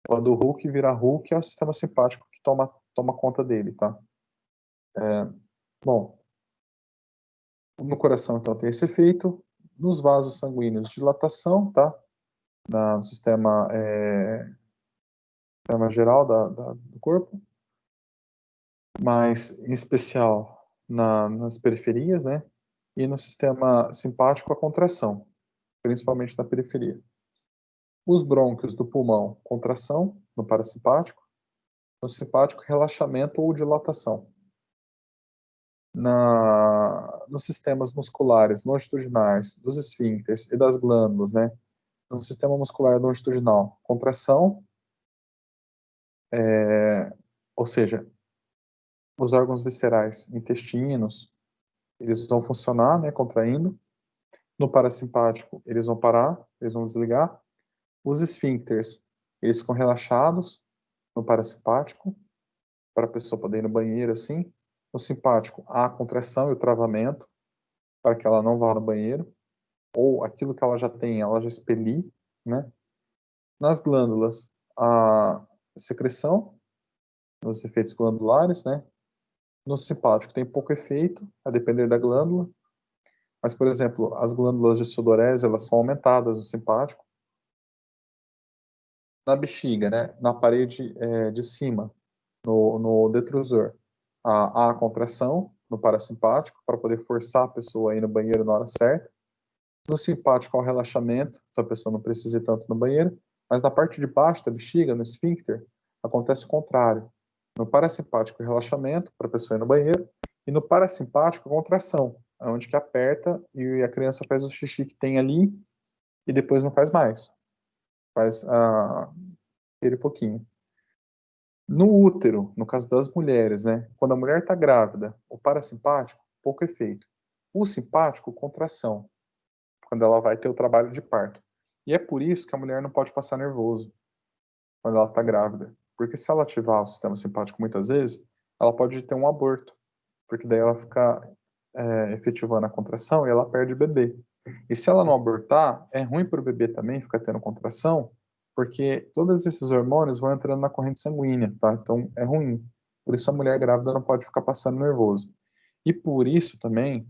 Quando o Hulk vira Hulk, é o sistema simpático que toma conta dele, tá? Bom, no coração, então, tem esse efeito. Nos vasos sanguíneos, dilatação, tá? No sistema geral do corpo, mas em especial nas periferias, né? E no sistema simpático, a contração, principalmente na periferia. Os brônquios do pulmão, contração no parasimpático. No simpático, relaxamento ou dilatação. Nos sistemas musculares longitudinais dos esfíncteres e das glândulas, né? No sistema muscular longitudinal, contração, ou seja, os órgãos viscerais, intestinos, eles vão funcionar, né, contraindo. No parasimpático, eles vão parar, eles vão desligar. Os esfíncteres, eles ficam relaxados no parasimpático, para a pessoa poder ir no banheiro, assim. No simpático, há a contração e o travamento, para que ela não vá no banheiro, ou aquilo que ela já tem, ela já expelir, né? Nas glândulas, a secreção, os efeitos glandulares, né? No simpático tem pouco efeito, a depender da glândula, mas, por exemplo, as glândulas de sudorese, elas são aumentadas no simpático. Na bexiga, né? Na parede de cima, no detrusor, há a contração no parasimpático, para poder forçar a pessoa a ir no banheiro na hora certa. No simpático, há o relaxamento, então a pessoa não precisa ir tanto no banheiro. Mas na parte de baixo da bexiga, no esfíncter, acontece o contrário. No parasimpático, relaxamento, para a pessoa ir no banheiro. E no parasimpático, contração, onde que aperta e a criança faz o xixi que tem ali e depois não faz mais. Faz aquele pouquinho. No útero, no caso das mulheres, né? Quando a mulher está grávida, o parasimpático, pouco efeito. O simpático, contração, quando ela vai ter o trabalho de parto. E é por isso que a mulher não pode passar nervoso quando ela está grávida. Porque se ela ativar o sistema simpático muitas vezes, ela pode ter um aborto. Porque daí ela fica efetivando a contração e ela perde o bebê. E se ela não abortar, é ruim para o bebê também ficar tendo contração, porque todos esses hormônios vão entrando na corrente sanguínea, tá? Então é ruim. Por isso a mulher grávida não pode ficar passando nervoso. E por isso também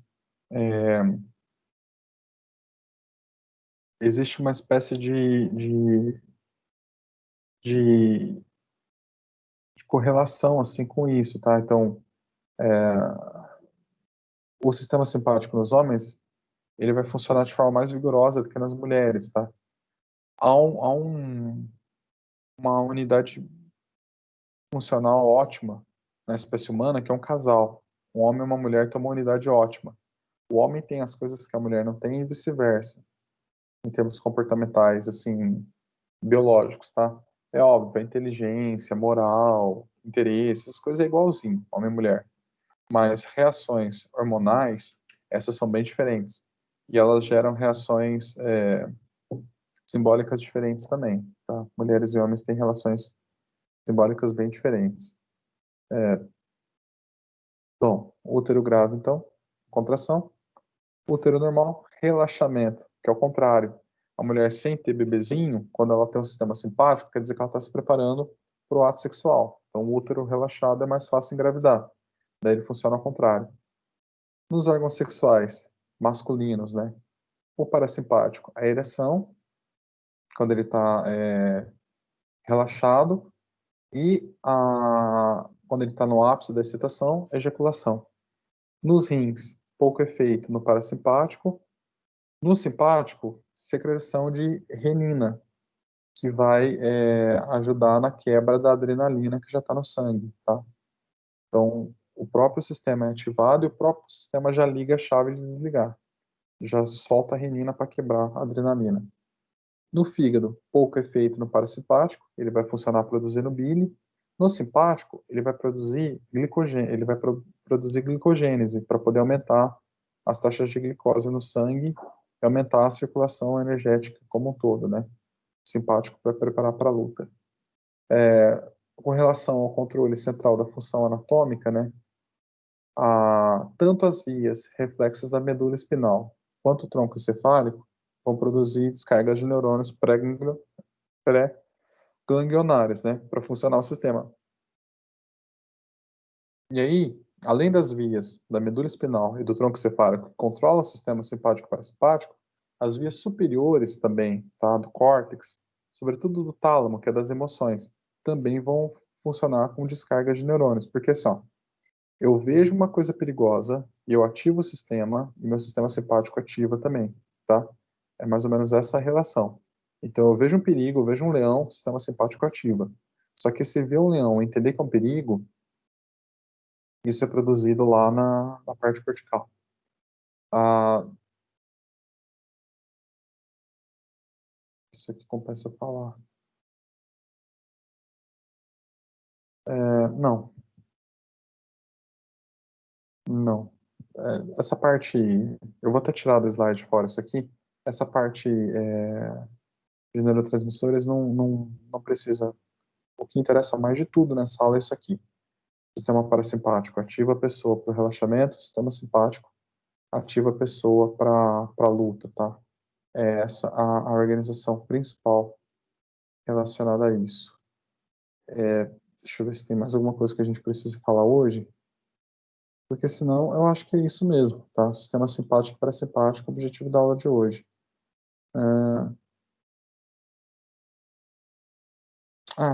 existe uma espécie de correlação assim com isso, tá? Então o sistema simpático nos homens ele vai funcionar de forma mais vigorosa do que nas mulheres, tá? Há uma unidade funcional ótima na espécie humana, que é um casal. Um homem e uma mulher têm uma unidade ótima. O homem tem as coisas que a mulher não tem e vice-versa, em termos comportamentais, assim, biológicos, tá? É óbvio, a inteligência, moral, interesse, essas coisas é igualzinho, homem e mulher. Mas reações hormonais, essas são bem diferentes. E elas geram reações simbólicas diferentes também, tá? Mulheres e homens têm relações simbólicas bem diferentes. Bom, útero grave, então, contração. Útero normal, relaxamento, que é o contrário. A mulher sem ter bebezinho, quando ela tem um sistema simpático, quer dizer que ela está se preparando para o ato sexual. Então, o útero relaxado é mais fácil engravidar. Daí ele funciona ao contrário. Nos órgãos sexuais masculinos, né? O parasimpático, a ereção, quando ele está relaxado, e quando ele está no ápice da excitação, a ejaculação. Nos rins, pouco efeito no parasimpático. No simpático, secreção de renina, que vai ajudar na quebra da adrenalina que já está no sangue, tá? Então, o próprio sistema é ativado e o próprio sistema já liga a chave de desligar. Já solta a renina para quebrar a adrenalina. No fígado, pouco efeito no parasimpático, ele vai funcionar produzindo bile. No simpático, ele vai produzir glicogênese para poder aumentar as taxas de glicose no sangue e aumentar a circulação energética como um todo, né? Simpático para preparar para a luta. Com relação ao controle central da função anatômica, né? Tanto as vias reflexas da medula espinal quanto o tronco encefálico vão produzir descargas de neurônios ganglionares, né, para funcionar o sistema. E aí, além das vias da medula espinal e do tronco cefálico que controlam o sistema simpático e parasimpático, as vias superiores também, tá, do córtex, sobretudo do tálamo, que é das emoções, também vão funcionar com descarga de neurônios, porque assim, ó, eu vejo uma coisa perigosa e eu ativo o sistema e meu sistema simpático ativa também, tá? É mais ou menos essa a relação. Então eu vejo um perigo, eu vejo um leão, o sistema simpático ativa. Só que se ver um leão e entender que é um perigo, isso é produzido lá na parte cortical. Ah, isso aqui compensa falar. Não, não. Essa parte, eu vou até tirar do slide fora isso aqui. Essa parte de neurotransmissores não precisa. O que interessa mais de tudo nessa aula é isso aqui. Sistema parasimpático ativa a pessoa para o relaxamento, sistema simpático ativa a pessoa para a luta, tá? É essa a organização principal relacionada a isso. Deixa eu ver se tem mais alguma coisa que a gente precisa falar hoje, porque senão eu acho que é isso mesmo, tá? Sistema simpático e parasimpático, objetivo da aula de hoje.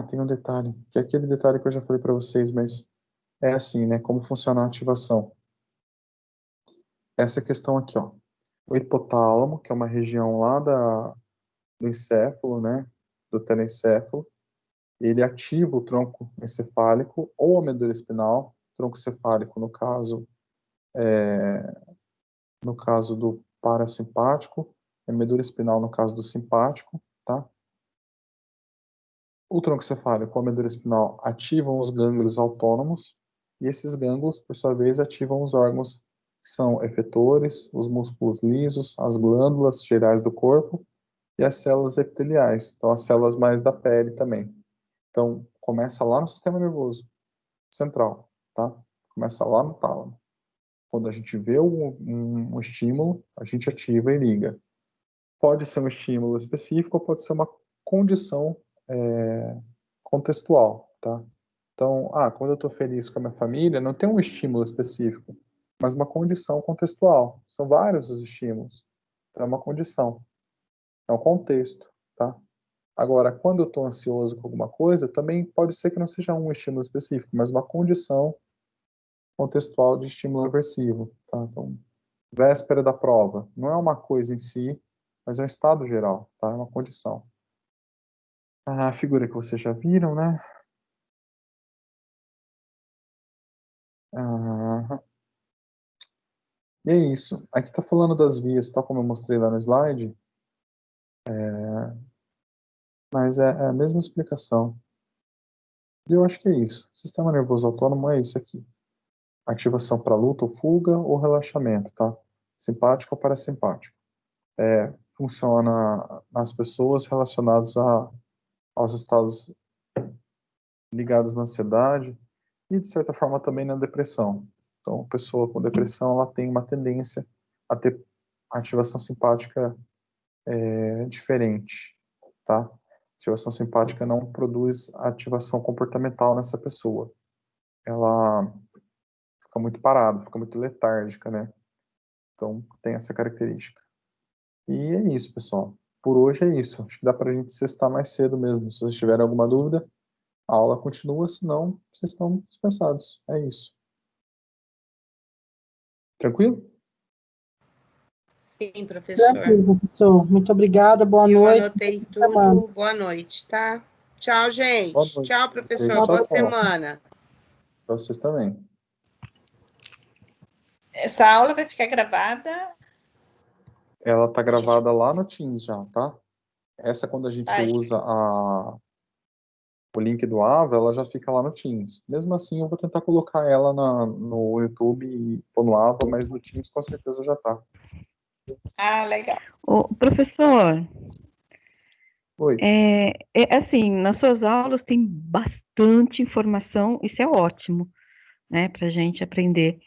Tem um detalhe, que é aquele detalhe que eu já falei para vocês, mas é assim, né? Como funciona a ativação. Essa questão aqui, ó. O hipotálamo, que é uma região lá do encéfalo, né? Do telencéfalo, ele ativa o tronco encefálico ou a medula espinal, tronco cefálico no caso do parasimpático, a medula espinal no caso do simpático, tá? O tronco cefálico e a medula espinal ativam os gânglios autônomos e esses gânglios, por sua vez, ativam os órgãos que são efetores, os músculos lisos, as glândulas gerais do corpo e as células epiteliais, então as células mais da pele também. Então, começa lá no sistema nervoso central, tá? Começa lá no tálamo. Quando a gente vê um estímulo, a gente ativa e liga. Pode ser um estímulo específico ou pode ser uma condição contextual, tá? Então, quando eu estou feliz com a minha família, não tem um estímulo específico, mas uma condição contextual. São vários os estímulos. É uma condição. É um contexto, tá? Agora, quando eu estou ansioso com alguma coisa, também pode ser que não seja um estímulo específico, mas uma condição contextual de estímulo aversivo, tá? Então, véspera da prova, não é uma coisa em si, mas é um estado geral, tá? É uma condição. A figura que vocês já viram, né? E é isso. Aqui está falando das vias, tal como eu mostrei lá no slide, mas é a mesma explicação. E eu acho que é isso. Sistema nervoso autônomo é isso aqui. Ativação para luta ou fuga ou relaxamento, tá? Simpático ou parasimpático. Funciona nas pessoas relacionadas aos estados ligados na ansiedade e, de certa forma, também na depressão. Então, a pessoa com depressão, ela tem uma tendência a ter ativação simpática diferente, tá? Ativação simpática não produz ativação comportamental nessa pessoa. Ela fica muito parada, fica muito letárgica, né? Então, tem essa característica. E é isso, pessoal. Por hoje é isso. Acho que dá para a gente cestar mais cedo mesmo. Se vocês tiverem alguma dúvida, a aula continua, senão vocês estão dispensados. É isso. Tranquilo? Sim, professor. Tranquilo, professor. Muito obrigada, boa Eu noite. anotei tudo. Boa noite, tá? Tchau, gente. Boa noite. Tchau, professor. Tchau, Boa tchau. semana. Para vocês também. Essa aula vai ficar gravada? Ela tá gravada lá no Teams já, tá? Essa, quando a gente Tá, usa o link do Ava, ela já fica lá no Teams. Mesmo assim, eu vou tentar colocar ela no YouTube e pôr no Ava, mas no Teams com certeza já tá. legal. Ô, professor, Oi. assim, nas suas aulas tem bastante informação, isso é ótimo, né, para a gente aprender.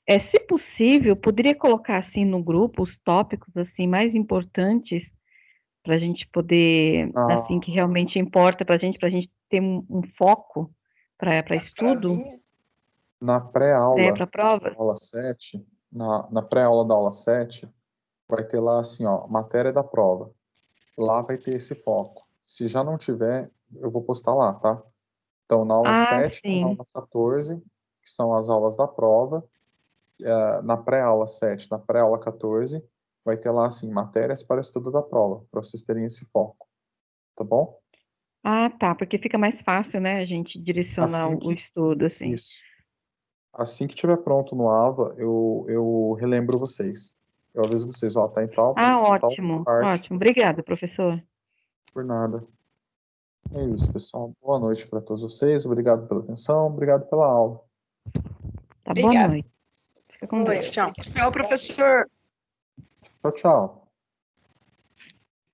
Se possível, poderia colocar assim no grupo os tópicos assim mais importantes para a gente poder, assim, que realmente importa para a gente ter um foco para estudo, Na pré-aula, para a prova? aula 7, na pré-aula da aula 7, vai ter lá assim, ó, matéria da prova. Lá vai ter esse foco. Se já não tiver, eu vou postar lá, tá? Então, na aula 7 e na Sim. aula 14, que são as aulas da prova, na pré-aula 7, na pré-aula 14, vai ter lá assim, matérias para estudo da prova, para vocês terem esse foco. Tá bom? Ah, tá, porque fica mais fácil, né, a gente direcionar Assim o estudo, assim. Isso. Assim que estiver pronto no AVA, eu relembro vocês. Eu aviso vocês, ó, tá em tal Ótimo, parte. ótimo. Obrigada, professor. Por nada. É isso, pessoal. Boa noite para todos vocês. Obrigado pela atenção. Obrigado pela aula. Tá, boa Obrigada. noite. Fica com Boa Deus. noite, tchau. Tchau, professor. Tchau, tchau.